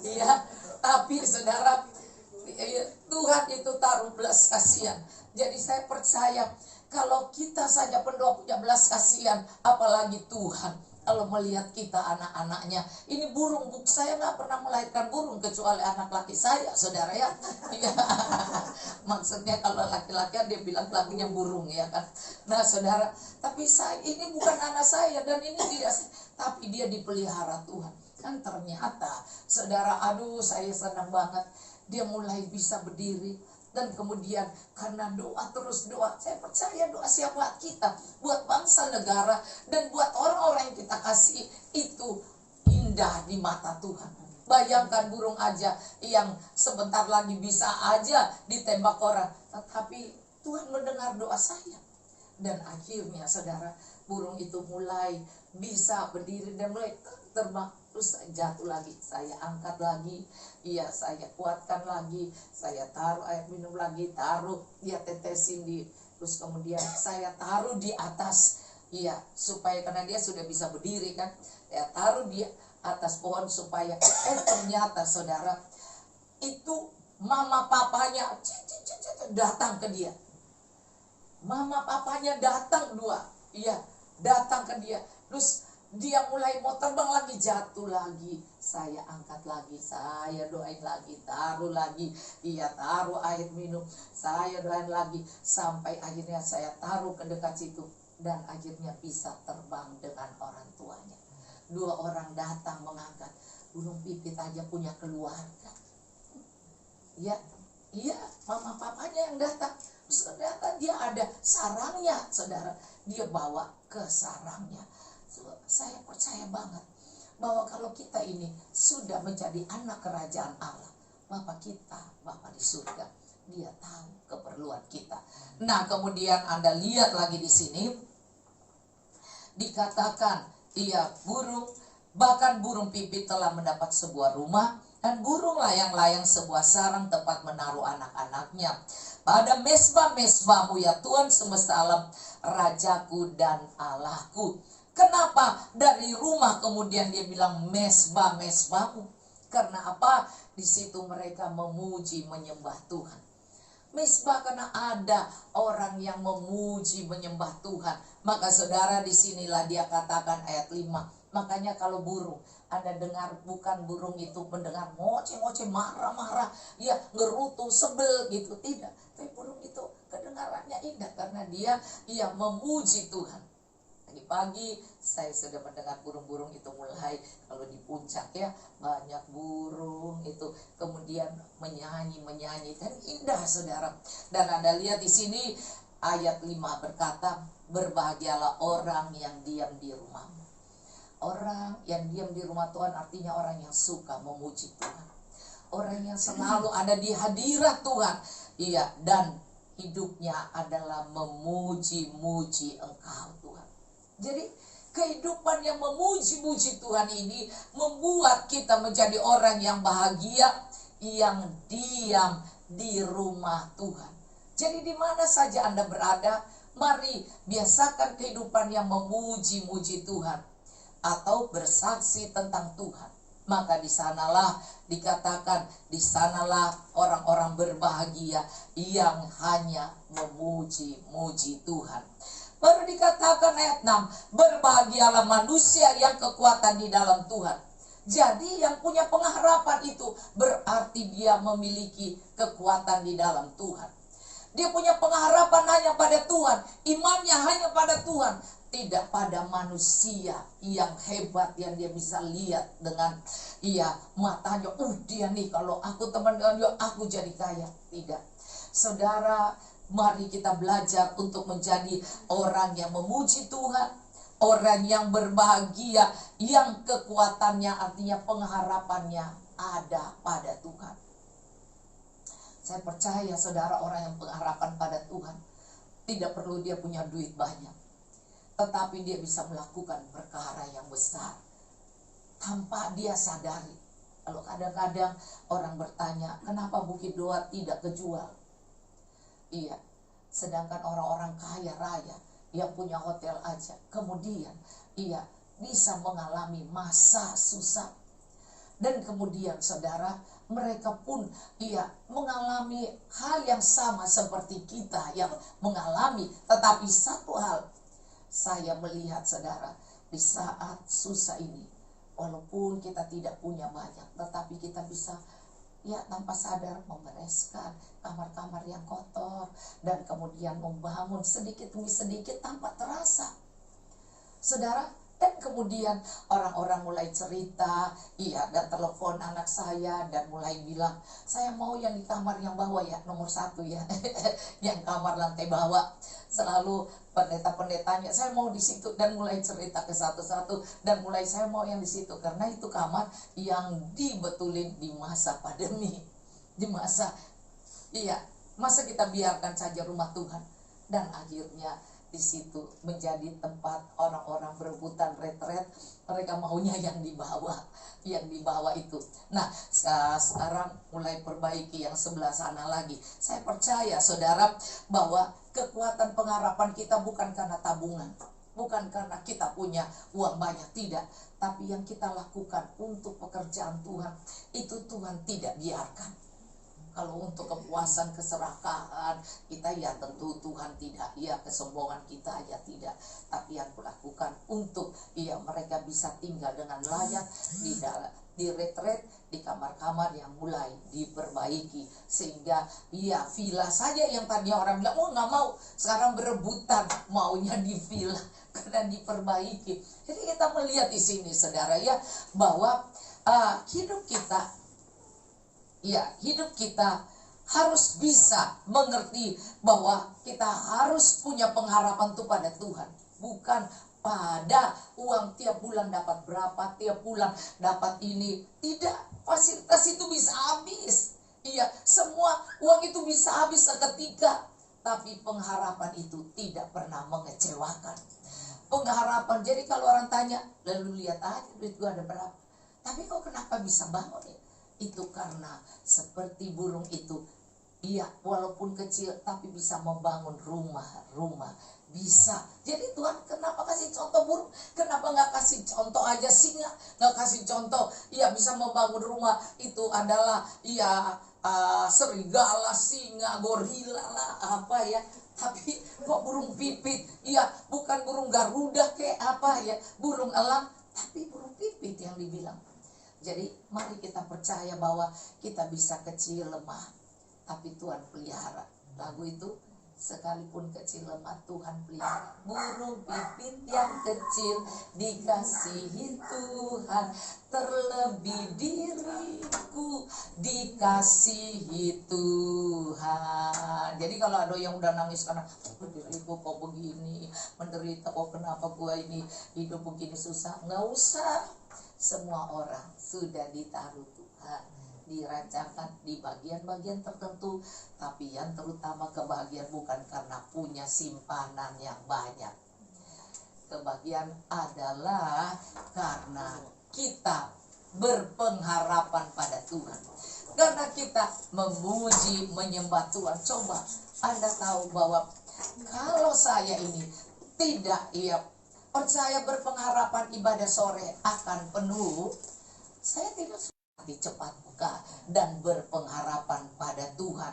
Speaker 1: Iya, tapi saudara, Tuhan itu taruh belas kasihan. Jadi saya percaya kalau kita saja pendoa punya belas kasihan, apalagi Tuhan kalau melihat kita anak-anaknya. Ini burung, saya nggak pernah melahirkan burung kecuali anak laki saya, saudara, ya. Maksudnya kalau laki-laki dia bilang lakinya burung, ya kan. Nah saudara, tapi ini bukan anak saya, dan ini tidak, tapi dia dipelihara Tuhan. Kan ternyata saudara, aduh saya senang banget. dia mulai bisa berdiri. Dan kemudian karena doa, terus doa, saya percaya doa siap buat kita, buat bangsa negara, dan buat orang-orang yang kita kasih, itu indah di mata Tuhan. Bayangkan burung aja yang sebentar lagi bisa aja ditembak orang, tetapi Tuhan mendengar doa saya. Dan akhirnya saudara, burung itu mulai bisa berdiri dan mulai terbang. Terus jatuh lagi, saya angkat lagi, iya saya kuatkan lagi, saya taruh air minum lagi, taruh, dia tetesin di, terus kemudian saya taruh di atas, iya supaya karena dia sudah bisa berdiri kan, ya taruh di atas pohon supaya ternyata saudara itu mama papanya datang ke dia. Mama papanya datang dua, iya datang ke dia. Terus dia mulai mau terbang lagi, jatuh lagi, saya angkat lagi, saya doain lagi, taruh lagi, iya taruh air minum, saya doain lagi, sampai akhirnya saya taruh ke dekat situ, dan akhirnya bisa terbang dengan orang tuanya. Dua orang datang mengangkat. Burung pipit aja punya keluarga, ya, iya mama papanya yang datang. Ternyata dia ada sarangnya, saudara, dia bawa ke sarangnya. Saya percaya banget bahwa kalau kita ini sudah menjadi anak kerajaan Allah, Bapa kita, Bapa di surga, dia tahu keperluan kita. Nah, kemudian Anda lihat lagi di sini dikatakan, iya burung, bahkan burung pipit telah mendapat sebuah rumah, dan burung layang-layang sebuah sarang tempat menaruh anak-anaknya. Pada mesbah-mesbahmu ya Tuhan semesta alam, Rajaku dan Allahku. Kenapa dari rumah kemudian dia bilang mesbah-mesbahmu? Karena apa? Di situ mereka memuji menyembah Tuhan. Mesbah karena ada orang yang memuji menyembah Tuhan. Maka saudara, disinilah dia katakan ayat 5. Makanya kalau burung, Anda dengar, bukan burung itu mendengar ngoceh-ngoceh, marah-marah, ya ngerutu, sebel gitu, tidak. Tapi burung itu kedengarannya indah karena dia memuji Tuhan. Pagi-pagi saya sudah mendengar burung-burung itu mulai, kalau di puncak ya banyak burung itu kemudian menyanyi dan indah saudara. Dan Anda lihat di sini ayat 5 berkata, berbahagialah orang yang diam di rumahmu. Orang yang diam di rumah Tuhan artinya orang yang suka memuji Tuhan, orang yang selalu ada di hadirat Tuhan, iya, dan hidupnya adalah memuji-muji Engkau Tuhan. Jadi kehidupan yang memuji-muji Tuhan ini membuat kita menjadi orang yang bahagia, yang diam di rumah Tuhan. Jadi di mana saja Anda berada, mari biasakan kehidupan yang memuji-muji Tuhan atau bersaksi tentang Tuhan. Maka di sanalah dikatakan, di sanalah orang-orang berbahagia yang hanya memuji-muji Tuhan. Baru dikatakan ayat 6, berbahagialah manusia yang kekuatan di dalam Tuhan. Jadi yang punya pengharapan itu berarti dia memiliki kekuatan di dalam Tuhan. Dia punya pengharapan hanya pada Tuhan, imannya hanya pada Tuhan, tidak pada manusia yang hebat yang dia bisa lihat dengan matanya. Dia nih, kalau aku teman dengan dia, aku jadi kaya. Tidak. Saudara, mari kita belajar untuk menjadi orang yang memuji Tuhan, orang yang berbahagia, yang kekuatannya artinya pengharapannya ada pada Tuhan. Saya percaya saudara, orang yang pengharapan pada Tuhan tidak perlu dia punya duit banyak, tetapi dia bisa melakukan perkara yang besar tanpa dia sadari. Kalau kadang-kadang orang bertanya, kenapa Bukit Doa tidak kejual? Iya, sedangkan orang-orang kaya raya yang punya hotel aja, kemudian bisa mengalami masa susah. Dan kemudian saudara, mereka pun mengalami hal yang sama seperti kita yang mengalami. Tetapi satu hal, saya melihat saudara, di saat susah ini, walaupun kita tidak punya banyak, tetapi kita bisa tanpa sadar membereskan kamar-kamar yang kotor, dan kemudian membangun sedikit demi sedikit tanpa terasa. Saudara, Dan kemudian orang-orang mulai cerita, iya, dan telepon anak saya dan mulai bilang, saya mau yang di kamar yang bawah ya, nomor 1 ya, yang kamar lantai bawah. Selalu pendeta-pendetanya, saya mau di situ, dan mulai cerita ke satu-satu, dan mulai saya mau yang di situ karena itu kamar yang dibetulin di masa pandemi, di masa, iya, masa kita biarkan saja rumah Tuhan. Dan akhirnya di situ menjadi tempat orang-orang berebutan retret. Mereka maunya yang di bawah itu. Nah, sekarang mulai perbaiki yang sebelah sana lagi. Saya percaya saudara bahwa kekuatan pengharapan kita bukan karena tabungan, bukan karena kita punya uang banyak, tidak. Tapi yang kita lakukan untuk pekerjaan Tuhan, itu Tuhan tidak biarkan. Kalau untuk kepuasan, keserakahan kita, ya tentu Tuhan tidak, ya kesombongan kita, ya tidak. Tapi yang kulakukan untuk mereka bisa tinggal dengan layak di retret, di kamar-kamar yang mulai diperbaiki, sehingga villa saja yang tadinya orang bilang oh nggak mau, sekarang berebutan maunya di villa karena diperbaiki. Jadi kita melihat di sini saudara ya, bahwa hidup kita harus bisa mengerti bahwa kita harus punya pengharapan itu pada Tuhan, bukan pada uang tiap bulan dapat berapa, tiap bulan dapat ini. Tidak, fasilitas itu bisa habis. Iya, semua uang itu bisa habis seketika, tapi pengharapan itu tidak pernah mengecewakan. Pengharapan, jadi kalau orang tanya, lalu lihat aja duit gua ada berapa, tapi kok kenapa bisa bangun ya? Itu karena seperti burung itu, walaupun kecil tapi bisa membangun rumah-rumah, bisa. Jadi Tuhan kenapa kasih contoh burung? Kenapa nggak kasih contoh aja singa? Nggak kasih contoh bisa membangun rumah? Itu adalah serigala, singa, gorila lah, apa ya. Tapi kok burung pipit? Bukan burung garuda kayak apa ya, burung elang, tapi burung pipit yang dibilang. Jadi mari kita percaya bahwa kita bisa kecil lemah, tapi Tuhan pelihara. Lagu itu, sekalipun kecil lemah Tuhan pelihara. Burung pipit yang kecil dikasihi Tuhan, terlebih diriku dikasihi Tuhan. Jadi kalau ada yang udah nangis karena diriku kok begini, menderita kok kenapa gua ini hidup begini susah, nggak usah. Semua orang sudah ditaruh Tuhan, dirancangkan di bagian-bagian tertentu, tapi yang terutama kebahagiaan bukan karena punya simpanan yang banyak. Kebahagiaan adalah karena kita berpengharapan pada Tuhan, karena kita memuji, menyembah Tuhan. Coba Anda tahu bahwa kalau saya ini tidak percaya berpengharapan ibadah sore akan penuh, saya tidak cepat buka dan berpengharapan pada Tuhan.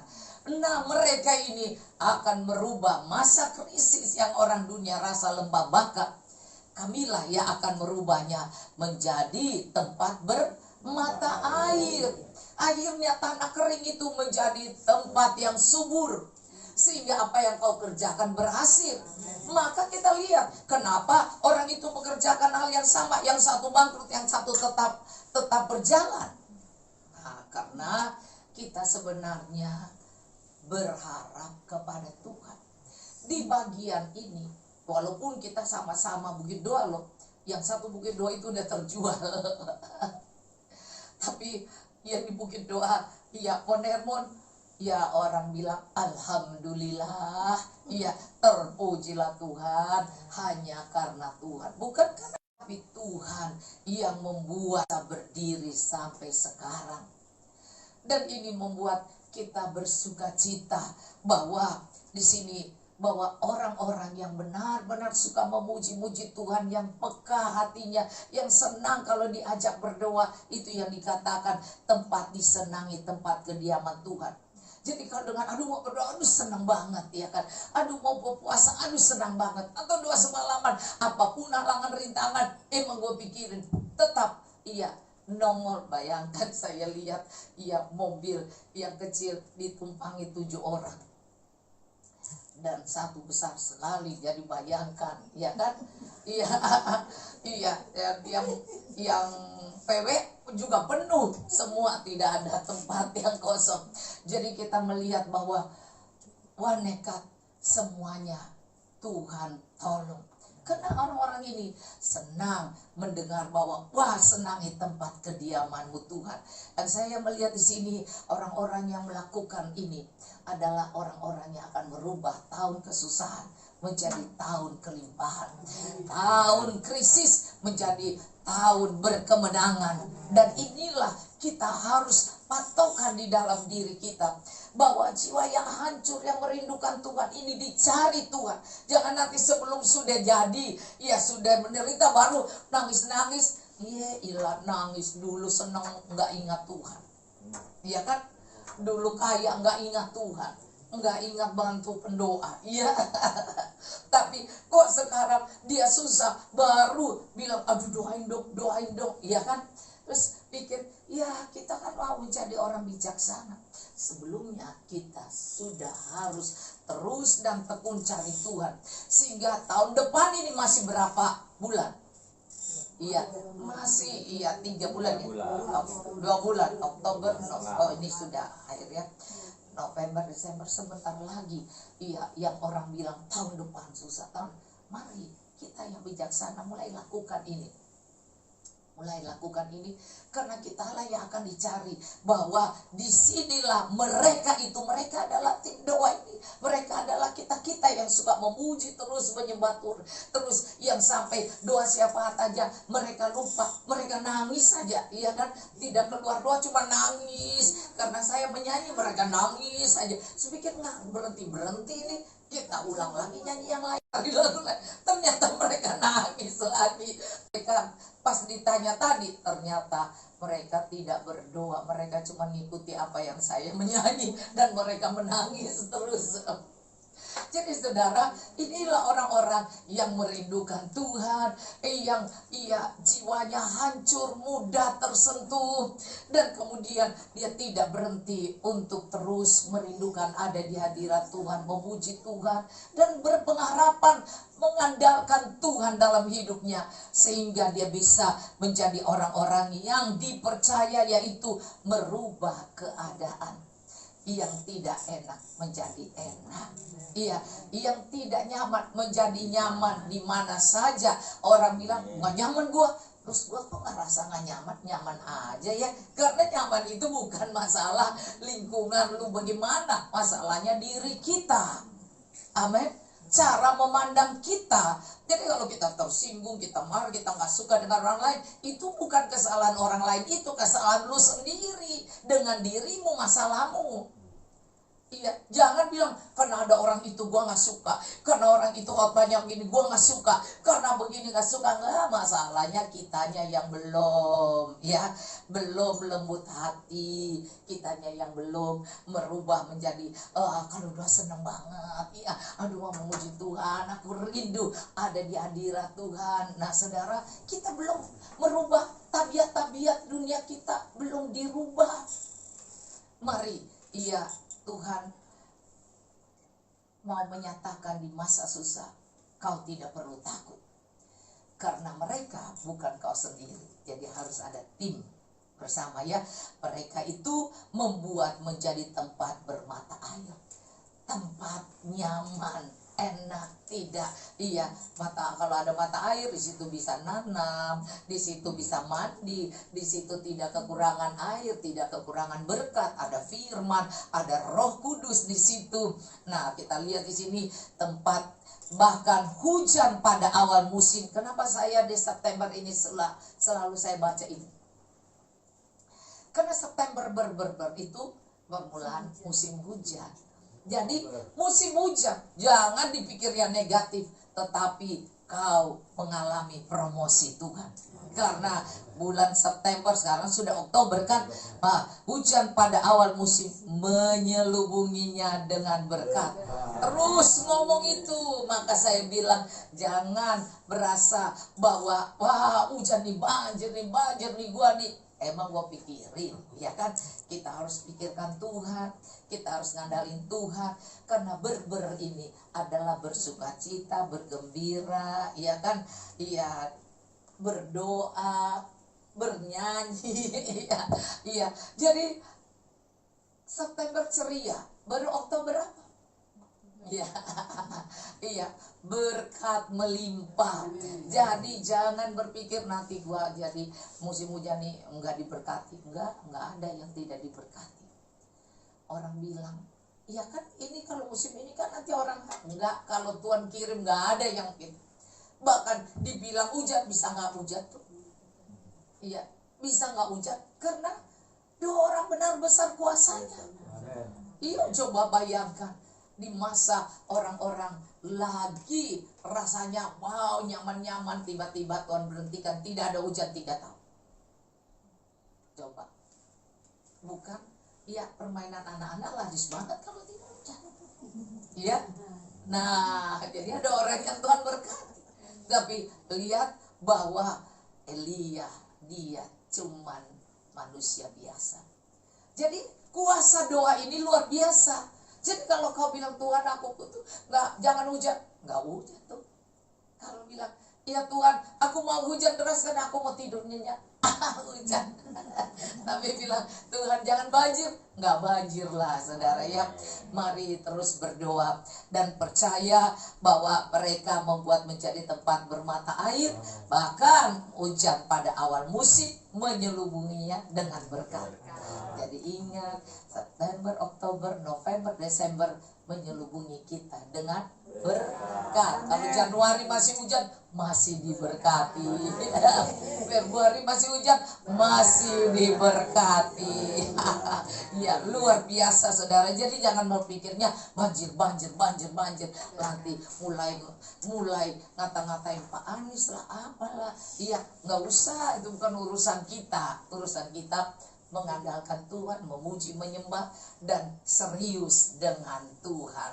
Speaker 1: Nah, mereka ini akan merubah masa krisis yang orang dunia rasa lembah baka. Kamilah yang akan merubahnya menjadi tempat bermata air. Akhirnya tanah kering itu menjadi tempat yang subur, sehingga apa yang kau kerjakan berhasil. Maka kita lihat kenapa orang itu mengerjakan hal yang sama, yang satu bangkrut, yang satu tetap berjalan. Nah, karena kita sebenarnya berharap kepada Tuhan. Di bagian ini, walaupun kita sama-sama Bukit Doa loh, yang satu Bukit Doa itu udah terjual. Tapi yang di Bukit Doa, Ponermon, orang bilang alhamdulillah, terpujilah Tuhan, hanya karena Tuhan, bukan karena, tapi Tuhan yang membuat kita berdiri sampai sekarang. Dan ini membuat kita bersuka cita bahwa di sini, bahwa orang-orang yang benar-benar suka memuji-muji Tuhan, yang peka hatinya, yang senang kalau diajak berdoa, itu yang dikatakan tempat disenangi, tempat kediaman Tuhan. Jadi kalau dengan aduh mau berdoa, aduh senang banget ya kan, aduh mau berpuasa, aduh senang banget, atau doa semalaman, apapun halangan rintangan, emang gue pikirin tetap nongol. Bayangkan saya lihat mobil yang kecil ditumpangi 7 orang dan satu besar sekali. Jadi bayangkan ya kan, Iya, iya, yang PW juga penuh semua, tidak ada tempat yang kosong. Jadi kita melihat bahwa wah nekat semuanya Tuhan tolong. Karena orang-orang ini senang mendengar bahwa wah senangi tempat kediaman-Mu Tuhan. Dan saya melihat di sini orang-orang yang melakukan ini adalah orang-orang yang akan merubah tahun kesusahan menjadi tahun kelimpahan, tahun krisis menjadi tahun berkemenangan. Dan inilah kita harus patokan di dalam diri kita, bahwa jiwa yang hancur, yang merindukan Tuhan ini dicari Tuhan. Jangan nanti sebelum sudah jadi, ya sudah menderita baru nangis-nangis. Iya nangis dulu senang nggak ingat Tuhan. Iya kan? Dulu kaya nggak ingat Tuhan, nggak ingat bantu pendoa. Iya. Tapi kok sekarang dia susah baru bilang aduh doain dong. Iya kan? Terus pikir, ya kita kan mau menjadi orang bijaksana. Sebelumnya kita sudah harus terus dan tekun cari Tuhan. Sehingga tahun depan ini masih berapa bulan? Iya, masih 3 bulan ya. 2 bulan, Oktober, ini sudah akhir ya. November, Desember, sebentar lagi. Iya, yang orang bilang tahun depan susah. Mari kita yang bijaksana mulai lakukan ini. Karena kitalah yang akan dicari, bahwa disinilah mereka adalah tim doa ini. Mereka adalah kita yang suka memuji terus, menyembah terus, yang sampai doa siapa saja mereka lupa, mereka nangis saja, iya kan? Tidak keluar doa, cuma nangis. Karena saya menyanyi mereka nangis saja. Sepikir nggak berhenti nih, kita ulang lagi nyanyi yang lain. Ternyata mereka nangis lagi. Mereka pas ditanya tadi, ternyata mereka tidak berdoa. Mereka cuma mengikuti apa yang saya menyanyi, dan mereka menangis terus. Jadi saudara, inilah orang-orang yang merindukan Tuhan, yang jiwanya hancur, mudah tersentuh, dan kemudian dia tidak berhenti untuk terus merindukan ada di hadirat Tuhan, memuji Tuhan, dan berpengharapan mengandalkan Tuhan dalam hidupnya, sehingga dia bisa menjadi orang-orang yang dipercaya, yaitu merubah keadaan yang tidak enak menjadi enak. Iya, yang tidak nyaman menjadi nyaman. Di mana saja orang bilang nggak nyaman gua, terus gua kok ngerasa nggak nyaman, nyaman aja ya. Karena nyaman itu bukan masalah lingkungan lu bagaimana, masalahnya diri kita. Amin. Cara memandang kita. Jadi kalau kita tersinggung, kita marah, kita nggak suka dengan orang lain, itu bukan kesalahan orang lain, itu kesalahan lu sendiri. Dengan dirimu, masalahmu. Iya, jangan bilang karena ada orang itu gua nggak suka, karena orang itu khotbahnya begini gua nggak suka, karena begini nggak suka. Nggak, masalahnya kitanya yang belum lembut hati, kitanya yang belum merubah menjadi kalau udah seneng banget, aduh mau memuji Tuhan, aku rindu ada di hadirat Tuhan. Nah saudara, kita belum merubah tabiat-tabiat dunia kita, belum dirubah. Mari, Tuhan mau menyatakan di masa susah, kau tidak perlu takut. Karena mereka bukan kau sendiri. Jadi harus ada tim bersama ya. Mereka itu membuat menjadi tempat bermata air. Tempat nyaman, enak, tidak. Iya, kalau ada mata air di situ bisa nanam, di situ bisa mandi, di situ tidak kekurangan air, tidak kekurangan berkat, ada firman, ada Roh Kudus di situ. Nah, kita lihat di sini tempat bahkan hujan pada awal musim. Kenapa saya di September ini selalu saya baca ini? Karena September itu permulaan musim hujan. Jadi musim hujan, jangan dipikir yang negatif, tetapi kau mengalami promosi Tuhan. Karena bulan September, sekarang sudah Oktober kan, hujan pada awal musim menyelubunginya dengan berkat. Terus ngomong itu, maka saya bilang jangan berasa bahwa wah hujan nih, banjir nih gua nih. Emang gua pikirin, ya kan? Kita harus pikirkan Tuhan, kita harus ngandalin Tuhan, karena berber ini adalah bersukacita, bergembira, ya kan? Iya, berdoa, bernyanyi. Iya. Jadi September ceria, baru Oktober apa? Iya. Iya, berkat melimpah. Jadi jangan berpikir nanti gua jadi musim hujan nih enggak diberkati. Enggak ada yang tidak diberkati. Orang bilang, iya kan ini kalau musim ini kan nanti orang enggak, kalau Tuhan kirim enggak ada yang bahkan dibilang hujan bisa nggak hujan tuh. Iya, bisa nggak hujan karena dua orang benar besar kuasanya. Iya, coba bayangkan di masa orang-orang lagi rasanya wow nyaman-nyaman, tiba-tiba Tuhan berhentikan, tidak ada hujan 3 tahun. Coba, bukan? Iya, permainan anak-anak laris banget kalau tidak hujan. Iya. Nah, jadi ada orang yang Tuhan berkati. Tapi lihat bahwa Elia dia cuman manusia biasa. Jadi kuasa doa ini luar biasa. Jadi kalau kau bilang Tuhan aku butuh, jangan hujan, nggak hujan tuh. Kalau bilang ya Tuhan aku mau hujan deras karena aku mau tidur nyenyak, hujan. Tapi bilang Tuhan jangan banjir, nggak banjir lah saudara ya. Mari terus berdoa dan percaya bahwa mereka membuat menjadi tempat bermata air. Bahkan hujan pada awal musim menyelubunginya dengan berkat. Jadi ingat, September, Oktober, November, Desember menyelubungi kita dengan berkat. Kalau Januari masih hujan, masih diberkati. Februari masih hujan, masih diberkati. Ya, luar biasa saudara. Jadi jangan berpikirnya banjir. Nanti mulai ngata-ngatain Pak Anies lah, apalah. Iya, nggak usah, itu bukan urusan kita. Urusan kita mengandalkan Tuhan, memuji, menyembah, dan serius dengan Tuhan.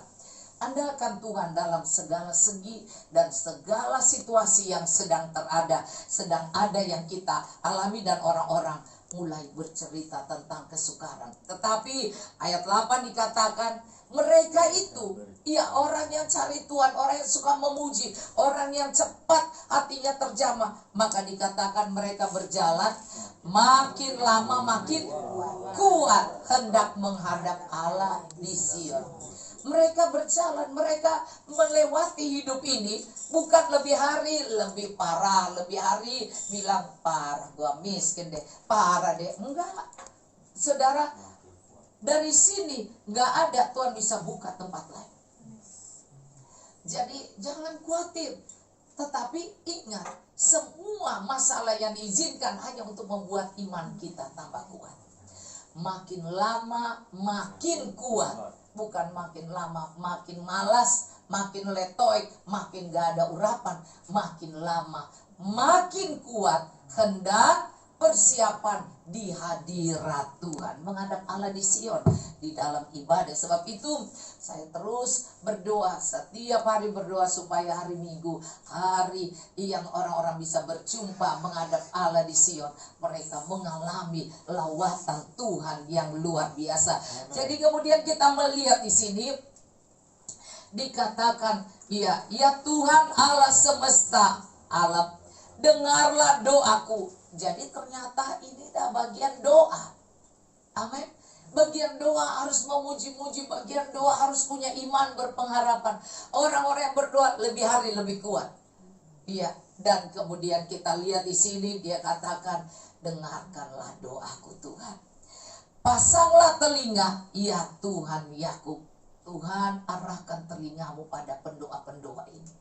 Speaker 1: Andalkan Tuhan dalam segala segi dan segala situasi yang sedang ada yang kita alami, dan orang-orang mulai bercerita tentang kesukaran. Tetapi ayat 8 dikatakan mereka itu, ya orang yang cari Tuhan, orang yang suka memuji, orang yang cepat hatinya terjamah. Maka dikatakan mereka berjalan makin lama makin kuat hendak menghadap Allah di Sion. Mereka berjalan, mereka melewati hidup ini bukan lebih hari lebih parah, lebih hari bilang parah gua miskin deh, parah deh. Enggak, saudara, dari sini nggak ada Tuhan bisa buka tempat lain. Jadi jangan khawatir, tetapi ingat semua masalah yang diizinkan hanya untuk membuat iman kita tambah kuat. Makin lama makin kuat. Bukan makin lama makin malas, makin letoy, makin gak ada urapan. Makin lama makin kuat hendak persiapan di hadirat Tuhan, menghadap Allah di Sion, di dalam ibadah. Sebab itu saya terus berdoa, setiap hari berdoa supaya hari Minggu, hari yang orang-orang bisa berjumpa menghadap Allah di Sion, mereka mengalami lawatan Tuhan yang luar biasa. Jadi kemudian kita melihat di sini dikatakan, ya Tuhan Allah semesta alam, dengarlah doaku. Jadi ternyata ini dah bagian doa. Amin. Bagian doa harus memuji-muji, bagian doa harus punya iman, berpengharapan. Orang-orang yang berdoa lebih hari lebih kuat. Iya, dan kemudian kita lihat di sini dia katakan, dengarkanlah doaku Tuhan. Pasanglah telinga, ya Tuhan Yakub. Tuhan arahkan telingamu pada pendoa-pendoa ini.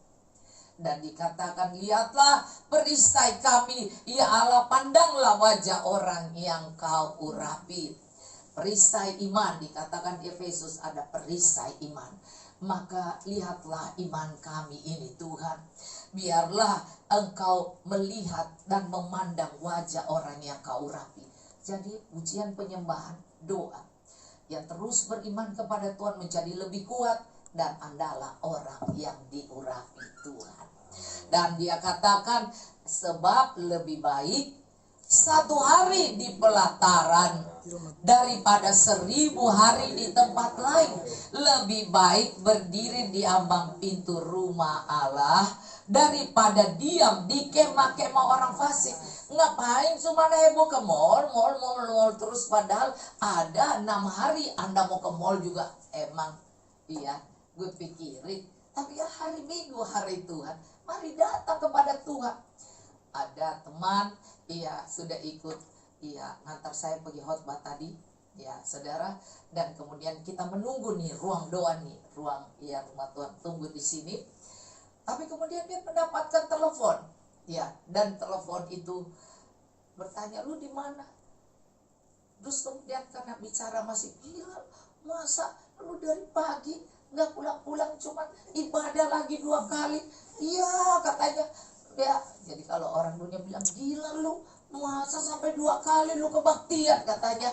Speaker 1: Dan dikatakan, lihatlah peristai kami, ya Allah, pandanglah wajah orang yang kau urapi. Peristai iman, dikatakan di Efesus ada peristai iman. Maka lihatlah iman kami ini Tuhan. Biarlah Engkau melihat dan memandang wajah orang yang Kau urapi. Jadi pujian penyembahan, doa yang terus beriman kepada Tuhan menjadi lebih kuat, dan andalah orang yang diurapi Tuhan. Dan dia katakan, sebab lebih baik 1 hari di pelataran daripada 1000 hari di tempat lain. Lebih baik berdiri di ambang pintu rumah Allah daripada diam di kemah-kemah orang fasik. Ngapain cuma heboh ke mall terus, padahal ada 6 hari Anda mau ke mall juga. Emang iya, gue pikirin. Tapi ya hari Minggu, hari Tuhan, mari datang kepada Tuhan. Ada teman, iya sudah ikut, iya ngantar saya pergi khotbah tadi, ya saudara. Dan kemudian kita menunggu nih ruang doa nih, ruang ya rumah Tuhan, tunggu di sini. Tapi kemudian dia mendapatkan telepon, ya, dan telepon itu bertanya, lu di mana? Terus kemudian karena bicara masih, gila, masa lu dari pagi nggak pulang-pulang, cuma ibadah lagi 2 kali? Iya katanya. Ya, jadi kalau orang dunia bilang, gila lu, masa sampai 2 kali lu kebaktian katanya.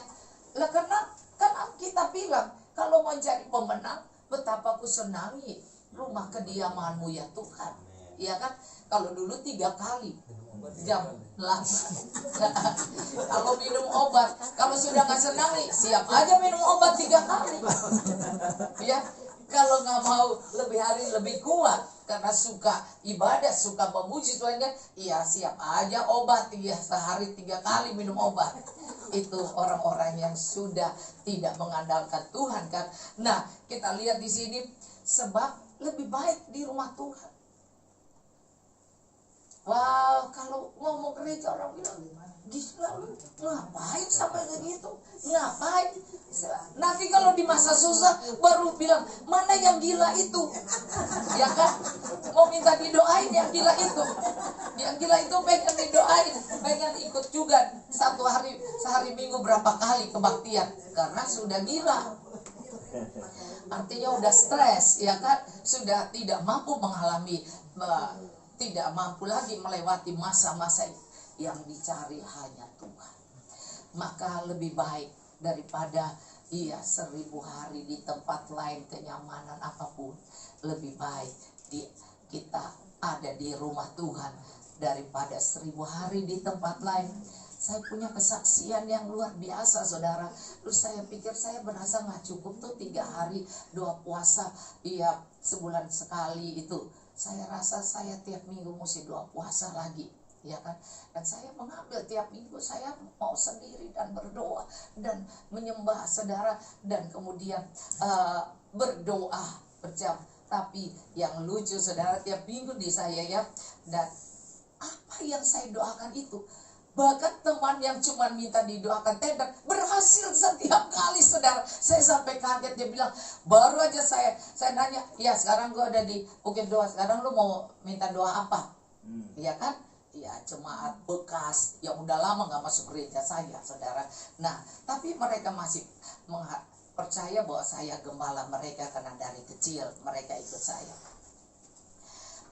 Speaker 1: Lah karena kan kita bilang, kalau mau jadi pemenang, betapa ku senangi rumah kediamanmu ya Tuhan. Iya kan? Kalau dulu 3 kali jam 8. Kalau minum obat, kalau sudah nggak senangi, siap aja minum obat 3 kali. Ya, kalau nggak mau lebih hari lebih kuat karena suka ibadah, suka memuji Tuhan, iya siap aja obat, ya sehari 3 kali minum obat. Itu orang-orang yang sudah tidak mengandalkan Tuhan kan. Nah, kita lihat di sini, sebab lebih baik di rumah Tuhan. Wow, kalau ngomong gereja orang bilang, gila lu, ngapain sampai begitu? Ngapain? Nanti kalau di masa susah baru bilang, mana yang gila itu? Ya kan? Mau minta didoain yang gila itu. Yang gila itu pengen didoain, pengen ikut juga sehari Minggu berapa kali kebaktian, karena sudah gila. Artinya udah stres, ya kan? Sudah tidak mampu mengalami, tidak mampu lagi melewati masa-masa yang dicari hanya Tuhan. Maka lebih baik daripada 1000 hari di tempat lain, kenyamanan apapun, lebih baik kita ada di rumah Tuhan daripada 1000 hari di tempat lain. Saya punya kesaksian yang luar biasa saudara. Terus saya pikir saya berasa nggak cukup tuh 3 hari 2 puasa, sebulan sekali itu. Saya rasa saya tiap minggu mesti 2 puasa lagi, ya kan? Dan saya mengambil tiap minggu, saya mau sendiri dan berdoa dan menyembah saudara, dan kemudian berdoa berjam. Tapi yang lucu saudara, tiap minggu di saya ya, dan apa yang saya doakan itu, bahkan teman yang cuma minta didoakan tenda berhasil setiap kali saudara. Saya sampai kaget, dia bilang, baru aja saya nanya, ya sekarang gue ada di Bukit Doa, sekarang lu mau minta doa apa? Iya kan? Ya jemaat bekas yang udah lama gak masuk gereja saya saudara. Nah tapi mereka masih percaya bahwa saya gembala mereka, karena dari kecil mereka ikut saya.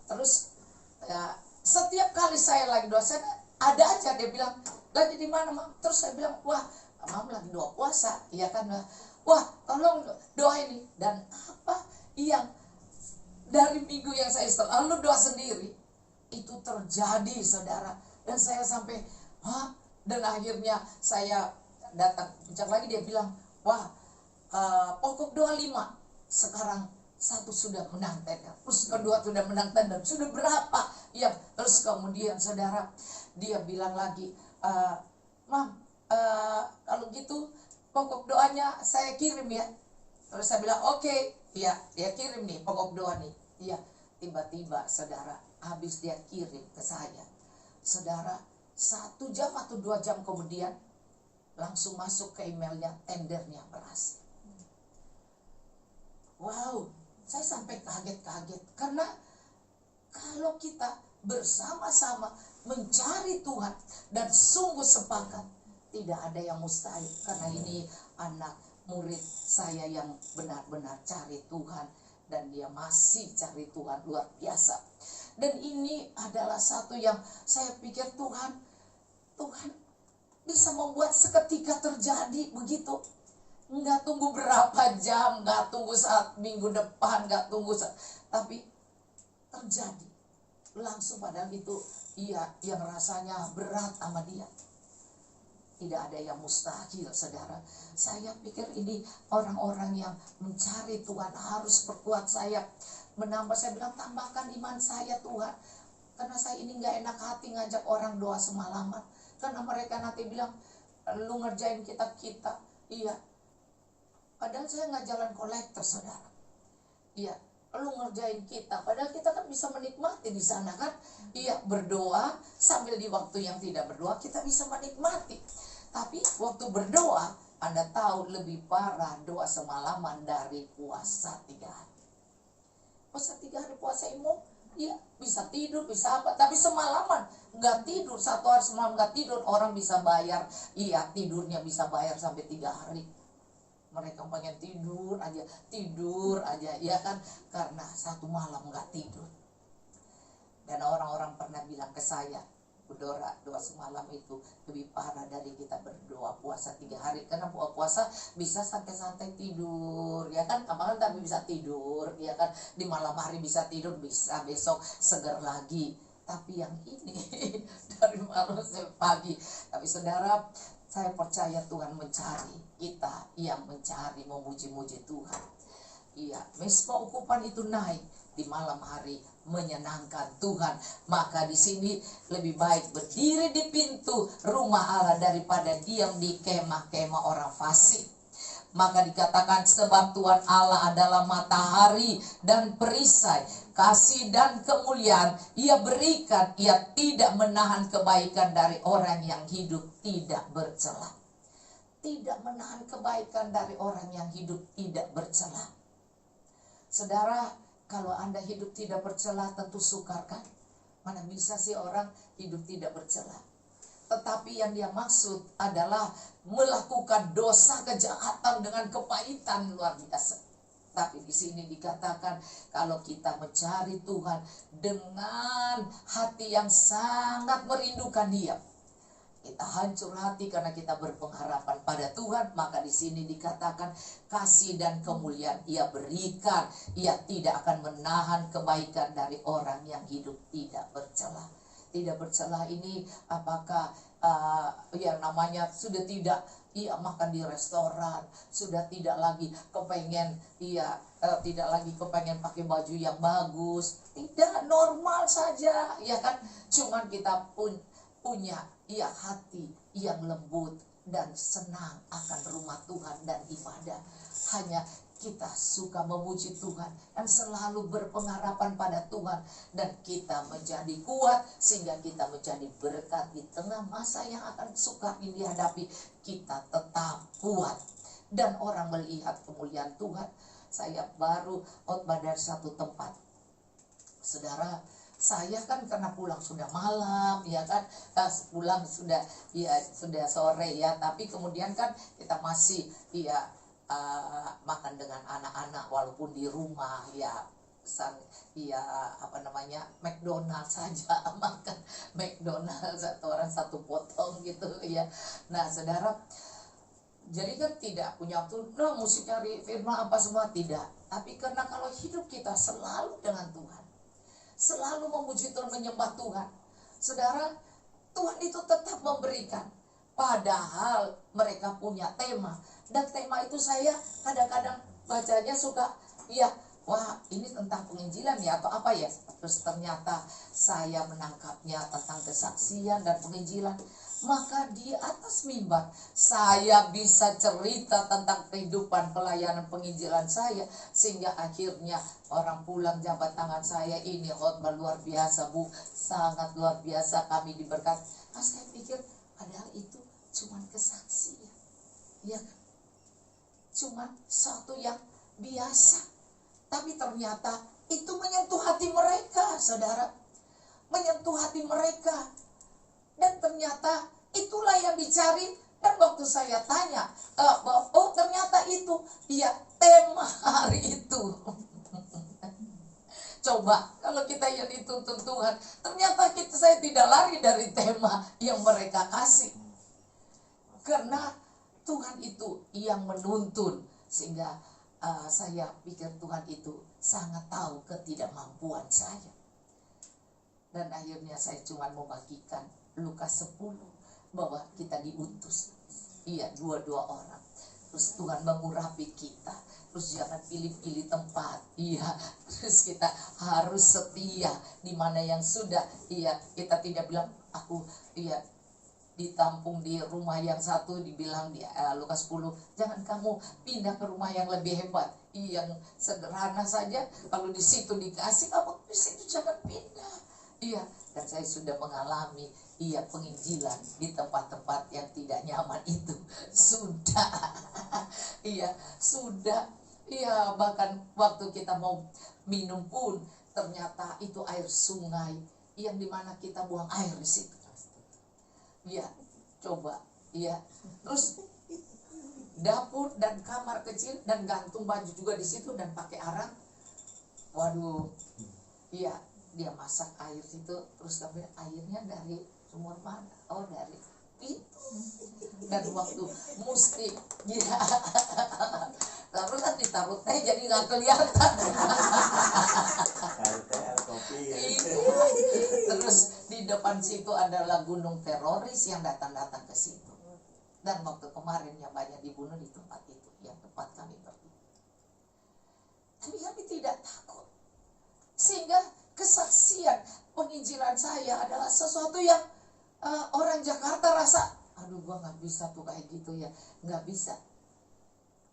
Speaker 1: Terus ya, setiap kali saya lagi doa, saya ada aja dia bilang, lagi di mana Mam? Terus saya bilang, wah Mam lagi doa puasa, iya kan? Wah tolong doa ini. Dan apa yang dari minggu yang saya selalu doa sendiri itu terjadi saudara. Dan saya sampai dan akhirnya saya datang puncak lagi, dia bilang, wah pokok doa 5 sekarang 1 sudah menang tender, terus kedua sudah menang tender, sudah berapa ya. Terus kemudian saudara, dia bilang lagi, Mam, kalau gitu pokok doanya saya kirim ya. Terus saya bilang oke, ya dia kirim nih pokok doa nih. Iya, tiba-tiba saudara, habis dia kirim ke saya, saudara, 1 jam atau 2 jam kemudian langsung masuk ke emailnya, tendernya berhasil. Wow, saya sampai kaget-kaget, karena kalau kita bersama-sama mencari Tuhan dan sungguh sepakat, tidak ada yang mustahil. Karena ini anak murid saya yang benar-benar cari Tuhan dan dia masih cari Tuhan luar biasa. Dan ini adalah satu yang saya pikir Tuhan bisa membuat seketika terjadi begitu. Nggak tunggu berapa jam, nggak tunggu saat minggu depan, nggak tunggu tapi terjadi langsung. Padahal itu yang rasanya berat sama dia. Tidak ada yang mustahil, saudara. Saya pikir ini orang-orang yang mencari Tuhan harus perkuat saya, menambah. Saya bilang, tambahkan iman saya Tuhan, karena saya ini nggak enak hati ngajak orang doa semalaman. Karena mereka nanti bilang, lu ngerjain kita. Iya, padahal saya nggak jalan kolektor, saudara. Iya, lu ngerjain kita, padahal kita kan bisa menikmati di sana kan. Iya, berdoa sambil di waktu yang tidak berdoa kita bisa menikmati. Tapi waktu berdoa, Anda tahu lebih parah doa semalaman dari puasa 3 hari. Puasa 3 hari puasa imum, iya bisa tidur, bisa apa, tapi semalaman nggak tidur, 1 hari semalam nggak tidur. Orang bisa bayar, iya tidurnya bisa bayar sampai 3 hari. Mereka pengen tidur aja, ya kan, karena 1 malam nggak tidur. Dan orang-orang pernah bilang ke saya, Budora, doa semalam itu lebih parah dari kita berdoa puasa 3 hari. Karena puasa bisa santai-santai tidur, ya kan, kapan tapi bisa tidur, ya kan, di malam hari bisa tidur, bisa besok segar lagi. Tapi yang ini dari malam sampai pagi. Tapi saudara, saya percaya Tuhan mencari kita yang mencari, memuji-muji Tuhan. Iya, mesbah ukupan itu naik di malam hari, menyenangkan Tuhan. Maka di sini lebih baik berdiri di pintu rumah Allah daripada diam di kemah-kemah orang fasik. Maka dikatakan, sebab Tuhan Allah adalah matahari dan perisai, kasih dan kemuliaan Ia berikan, Ia tidak menahan kebaikan dari orang yang hidup tidak bercela. Tidak menahan kebaikan dari orang yang hidup tidak bercela. Saudara, kalau Anda hidup tidak bercela tentu sukar kan? Mana bisa sih orang hidup tidak bercela? Tetapi yang dia maksud adalah melakukan dosa kejahatan dengan kepahitan luar biasa. Tapi di sini dikatakan, kalau kita mencari Tuhan dengan hati yang sangat merindukan Dia, kita hancur hati karena kita berpengharapan pada Tuhan. Maka di sini dikatakan, kasih dan kemuliaan Ia berikan, Ia tidak akan menahan kebaikan dari orang yang hidup tidak bercela. Tidak bercela ini apakah yang namanya sudah tidak makan di restoran, sudah tidak lagi kepengen tidak lagi kepengen pakai baju yang bagus, tidak, normal saja, ya kan. Cuman kita pun punya hati yang lembut dan senang akan rumah Tuhan dan ibadah. Hanya kita suka memuji Tuhan dan selalu berpengharapan pada Tuhan, dan kita menjadi kuat sehingga kita menjadi berkat di tengah masa yang akan sukar ini dihadapi. Kita tetap kuat dan orang melihat kemuliaan Tuhan. Saya baru khotbah dari satu tempat, saudara. Saya kan karena pulang sudah malam, ya kan, pulang sudah sore, ya. Tapi kemudian kan kita masih makan dengan anak-anak walaupun di rumah, McDonald saja, makan McDonald satu orang satu potong gitu, ya. Nah saudara, jadi kan tidak punya waktu, mesti cari firman apa semua, tidak. Tapi karena kalau hidup kita selalu dengan Tuhan, selalu memuji Tuhan, menyembah Tuhan, saudara, Tuhan itu tetap memberikan. Padahal mereka punya tema, dan tema itu saya kadang-kadang bacanya suka, wah ini tentang penginjilan ya atau apa ya. Terus ternyata saya menangkapnya tentang kesaksian dan penginjilan. Maka di atas mimbar saya bisa cerita tentang kehidupan pelayanan penginjilan saya, sehingga akhirnya orang pulang jabat tangan saya, ini khotbah luar biasa Bu, sangat luar biasa, kami diberkati. Nah saya pikir padahal itu cuma kesaksian, ya, cuma satu yang biasa. Tapi ternyata itu menyentuh hati mereka, saudara, menyentuh hati mereka. Dan ternyata itulah yang dicari. Dan waktu saya tanya, ternyata itu tema hari itu. Coba kalau kita yang dituntun Tuhan, ternyata saya tidak lari dari tema yang mereka kasih. Karena Tuhan itu yang menuntun. Sehingga saya pikir Tuhan itu sangat tahu ketidakmampuan saya. Dan akhirnya saya cuma membagikan Lukas 10 bahwa kita diutus. Iya, 22 orang. Terus Tuhan mengurapi kita. Terus jangan pilih-pilih tempat. Iya, terus kita harus setia di mana yang sudah. Iya, kita tidak bilang aku iya ditampung di rumah yang satu, dibilang di Lukas 10, jangan kamu pindah ke rumah yang lebih hebat. Yang sederhana saja, kalau di situ dikasih, kamu di situ jangan pindah. Iya, dan saya sudah mengalami penginjilan di tempat-tempat yang tidak nyaman itu. Sudah. Iya, sudah. Iya, bahkan waktu kita mau minum pun ternyata itu air sungai yang dimana kita buang air di situ. Iya, coba. Iya. Terus dapur dan kamar kecil dan gantung baju juga di situ dan pakai arang. Waduh. Iya, dia masak air situ, terus kami airnya dari sumur mana? Oh, dari itu. Dan waktu mesti ya. Lalu kan ditaruh teh jadi nggak kelihatan. Terus di depan situ adalah gunung teroris yang datang-datang ke situ. Dan waktu kemarin yang banyak dibunuh di tempat itu, yang tempat kami pergi. Tapi kami tidak takut. Sehingga kesaksian penginjilan saya adalah sesuatu yang orang Jakarta rasa, aduh gua nggak bisa tuh kayak gitu ya, nggak bisa.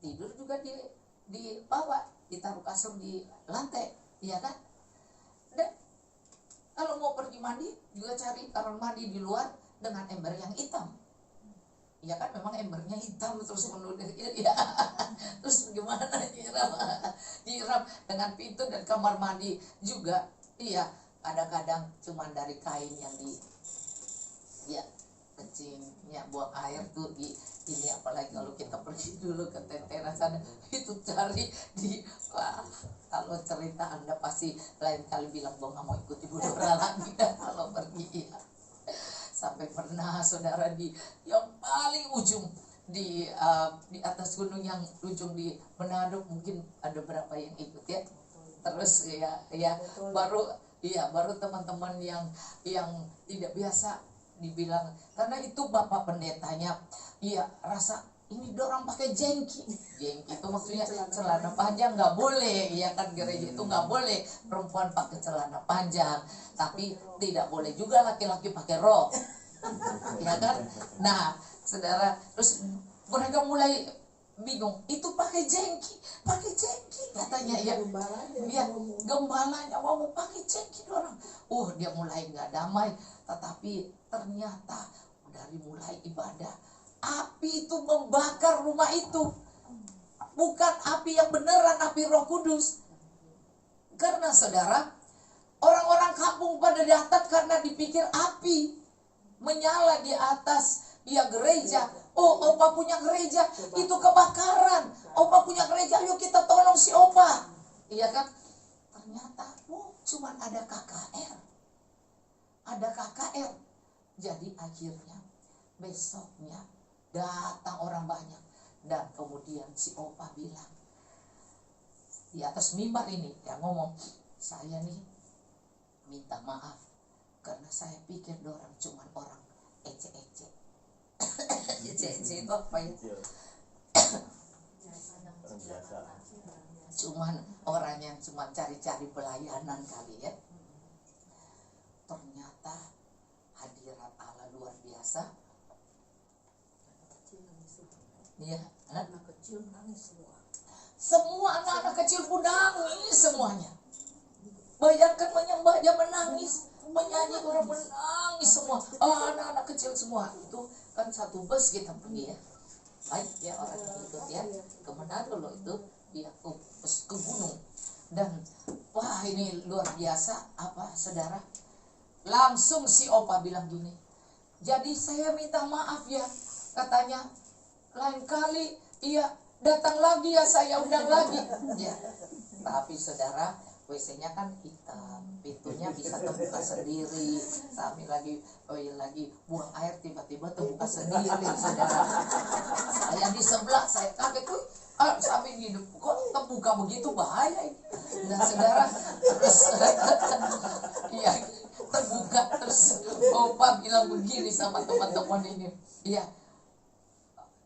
Speaker 1: Tidur juga di bawah, ditaruh kasur di lantai, ya kan? Dan kalau mau pergi mandi juga cari kamar mandi di luar dengan ember yang hitam. Ya kan, memang embernya hitam terus menudih, ya. Terus gimana nyiram dengan pintu dan kamar mandi juga, iya. Kadang-kadang cuma dari kain yang kencingnya buang air tuh ini, apalagi kalau kita pergi dulu ke teteras sana itu cari kalau cerita Anda pasti lain kali bilang gua nggak mau ikut Ibu Dora lagi kalau pergi ya. Sampai pernah saudara di yang paling ujung di atas gunung yang ujung di Manado, mungkin ada berapa yang ikut ya. Terus ya baru teman-teman yang tidak biasa dibilang, karena itu bapak pendetanya rasa ini dorang pakai jengki itu maksudnya celana panjang nggak boleh, ya kan, gereja itu nggak boleh perempuan pakai celana panjang, tapi tidak boleh juga laki-laki pakai rok, ya kan. Nah saudara, terus mereka mulai bingung, itu pakai jengki katanya ya, gembalanya mau pakai jengki dorang. Dia mulai nggak damai. Tetapi ternyata dari mulai ibadah, api itu membakar rumah itu. Bukan api yang beneran, api Roh Kudus. Karena saudara, orang-orang kampung pada datang karena dipikir api menyala di atas gereja. Opa punya gereja, itu kebakaran. Opa punya gereja, ayo kita tolong si Opa. Iya kan? Ternyata cuman ada KKR. Jadi akhirnya besoknya datang orang banyak. Dan kemudian si Opa bilang di atas mimbar ini, ngomong, saya nih minta maaf karena saya pikir dorang cuman orang ece-ece. Ece-ece itu apa ya? Cuman orang yang cuma cari-cari pelayanan kali ya. Ternyata hadirat Allah luar biasa. Iya, anak kecil nangis semua. Semua anak-anak kecil pun nangis semuanya. Bayangkan menyembah dia menangis, menyanyi orang menangis semua. Anak-anak kecil semua. Itu kan satu bus kita pergi ya. Baik ya, orang yang ikut ya ke Manado loh itu, ke gunung. Dan wah ini luar biasa apa saudara. Langsung si Opa bilang gini, jadi saya minta maaf ya, katanya lain kali datang lagi ya, saya undang lagi ya. Tapi saudara, WC-nya kan hitam, pintunya bisa terbuka sendiri. Sambil lagi buang air tiba-tiba terbuka sendiri, saudara. Saya di sebelah, saya kaget tuh, sambil hidup kok terbuka begitu, bahaya ini. Nah saudara, terus iya terbuka, terus opa bilang begini sama teman-teman ini, iya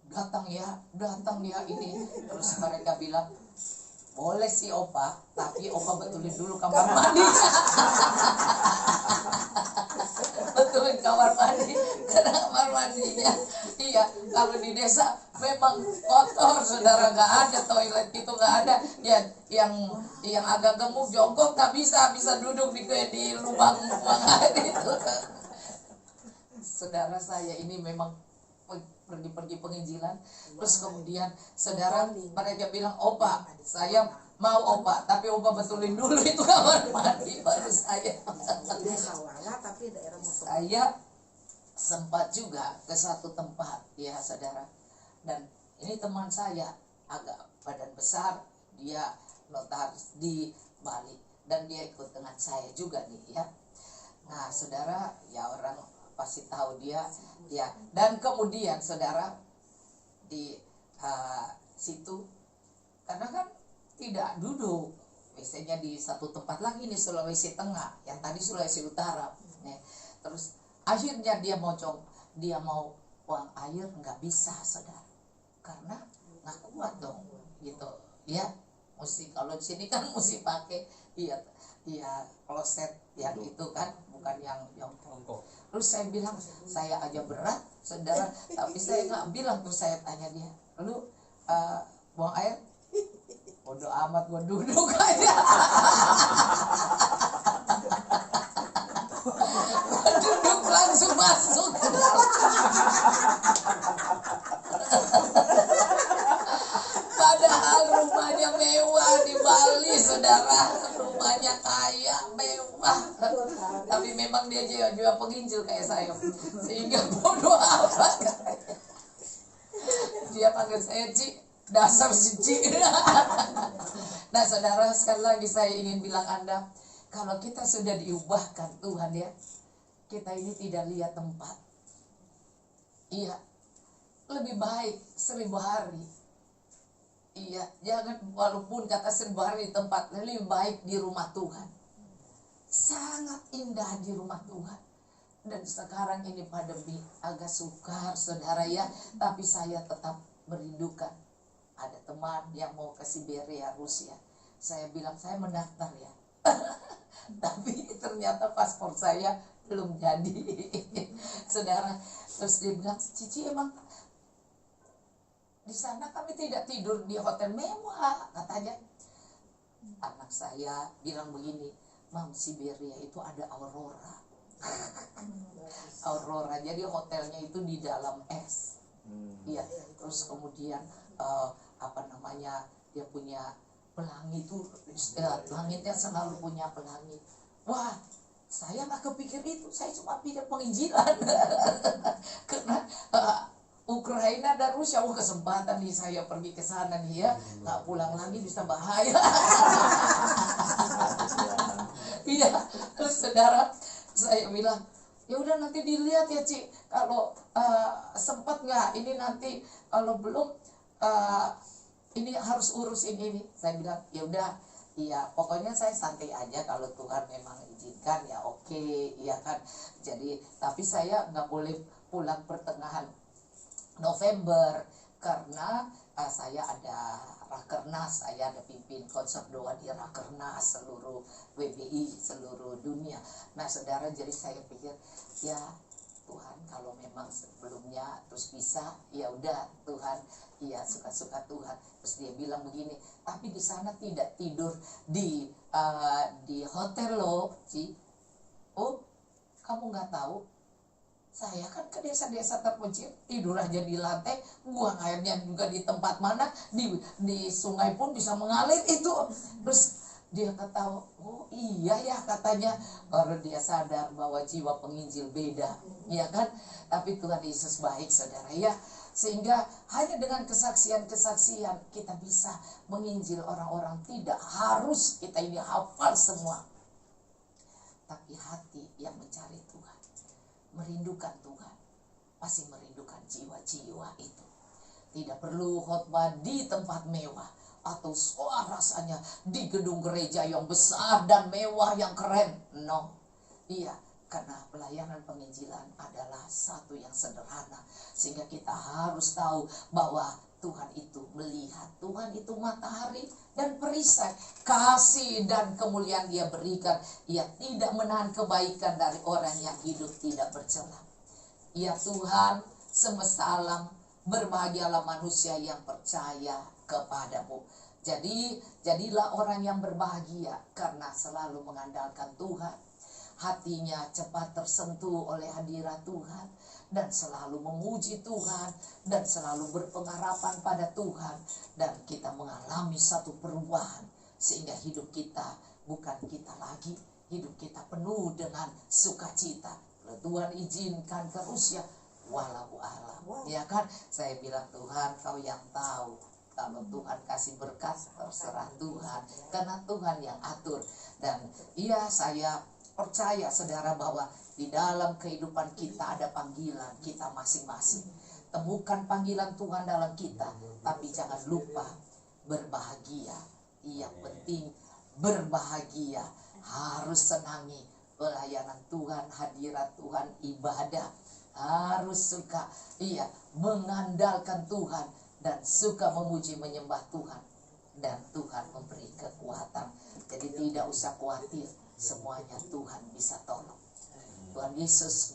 Speaker 1: datang ya ini. Terus mereka bilang, boleh sih opa, tapi opa betulin dulu kamar mandi. Betulin kamar mandi, karena kamar mandinya, iya kalau di desa memang kotor, saudara, nggak ada toilet itu, nggak ada. Ya, yang agak gemuk jongkok tak bisa duduk di lubang buang air itu. Saudara, saya ini memang pergi penginjilan, terus kemudian saudara mereka bilang, opa saya mau opa, tapi opa betulin dulu itu kamar mandi baru saya. Saya sempat juga ke satu tempat ya saudara, dan ini teman saya agak badan besar, dia notaris di Bali, dan dia ikut dengan saya juga nih ya. Nah saudara, ya orang pasti tahu dia ya. Dan kemudian saudara di situ, karena kan tidak duduk, WC-nya di satu tempat lagi, ini Sulawesi Tengah, yang tadi Sulawesi Utara. Terus akhirnya dia mau buang air, nggak bisa saudara, karena nggak kuat dong gitu ya. Mesti kalau di sini kan mesti pakai kloset yang itu kan, bukan yang Terus saya bilang, saya aja berat saudara, tapi saya nggak bilang. Terus saya tanya dia, lu buang air? Bodoh amat, gue duduk aja. Duduk langsung masuk. Padahal rumahnya mewah di Bali saudara, rumahnya kaya mewah, tapi memang dia juga penginjil kayak saya, sehingga bodoh amat. Dia panggil saya Ci, dasar si Ci. Nah saudara, sekali lagi saya ingin bilang Anda, kalau kita sudah diubahkan Tuhan ya, kita ini tidak lihat tempat. Iya, lebih baik 1000 hari. Iya, jangan, walaupun kata 1000 hari di tempat, lebih baik di rumah Tuhan. Sangat indah di rumah Tuhan. Dan sekarang ini pandemi agak sukar saudara ya, tapi saya tetap merindukan. Ada teman yang mau ke Siberia, Rusia. Saya bilang, saya mendaftar ya. Tapi ternyata paspor saya belum jadi. Saudara, terus dia bilang, Cici emang di sana kami tidak tidur di hotel mewah, katanya. Anak saya bilang begini, Mam, Siberia itu ada aurora. Aurora, jadi hotelnya itu di dalam es. Iya, terus kemudian dia punya pelangi itu, langitnya selalu punya pelangi. Wah, saya nggak kepikir itu, saya cuma pikir penginjilan. Karena Ukraina dan Rusia, kesempatan nih saya pergi ke sana nih ya, nggak pulang lagi bisa bahaya. Iya, terus saudara, saya bilang, ya udah nanti dilihat ya Ci, kalau sempat nggak, ini nanti kalau belum ini harus urus ini. Saya bilang, ya udah, iya, pokoknya saya santai aja, kalau Tuhan memang izinkan ya oke, iya kan. Jadi, tapi saya nggak boleh pulang pertengahan November karena saya ada Rakernas, saya ada pimpin konser doa di Rakernas seluruh WBI seluruh dunia. Nah saudara, jadi saya pikir ya Tuhan, kalau memang sebelumnya terus bisa, ya udah Tuhan, ya suka-suka Tuhan. Terus dia bilang begini, tapi di sana tidak tidur di hotel loh, Ci. Oh, kamu nggak tahu? Saya kan ke desa-desa terpencil, tidur aja di lantai, buang airnya juga di tempat mana, di sungai pun bisa mengalir itu. Terus Dia ketawa, oh iya ya katanya, baru dia sadar bahwa jiwa penginjil beda, ya kan? Tapi Tuhan Yesus baik, saudara ya. Sehingga hanya dengan kesaksian-kesaksian kita bisa menginjil orang-orang. Tidak harus kita ini hafal semua, tapi hati yang mencari Tuhan, merindukan Tuhan, pasti merindukan jiwa-jiwa itu. Tidak perlu khotbah di tempat mewah, atau rasanya di gedung gereja yang besar dan mewah yang keren. No. Iya, karena pelayanan penginjilan adalah satu yang sederhana. Sehingga kita harus tahu bahwa Tuhan itu melihat, Tuhan itu matahari dan perisai. Kasih dan kemuliaan Dia berikan. Ia tidak menahan kebaikan dari orang yang hidup tidak bercela. Ya Tuhan semesta alam, berbahagialah manusia yang percaya kepadamu. Jadilah orang yang berbahagia karena selalu mengandalkan Tuhan. Hatinya cepat tersentuh oleh hadirat Tuhan, dan selalu memuji Tuhan, dan selalu berpengharapan pada Tuhan. Dan kita mengalami satu perubahan, sehingga hidup kita bukan kita lagi, hidup kita penuh dengan sukacita. Kalau Tuhan izinkan terus ya, walau alam, ya kan? Saya bilang, Tuhan kau yang tahu. Kalau Tuhan kasih berkat, terserah Tuhan, karena Tuhan yang atur. Dan iya, saya percaya saudara bahwa di dalam kehidupan kita ada panggilan kita masing-masing. Temukan panggilan Tuhan dalam kita, tapi jangan lupa berbahagia. Yang penting berbahagia, harus senangi pelayanan Tuhan, hadirat Tuhan, ibadah. Harus suka, mengandalkan Tuhan, dan suka memuji menyembah Tuhan. Dan Tuhan memberi kekuatan. Jadi tidak usah khawatir, semuanya Tuhan bisa tolong. Tuhan Yesus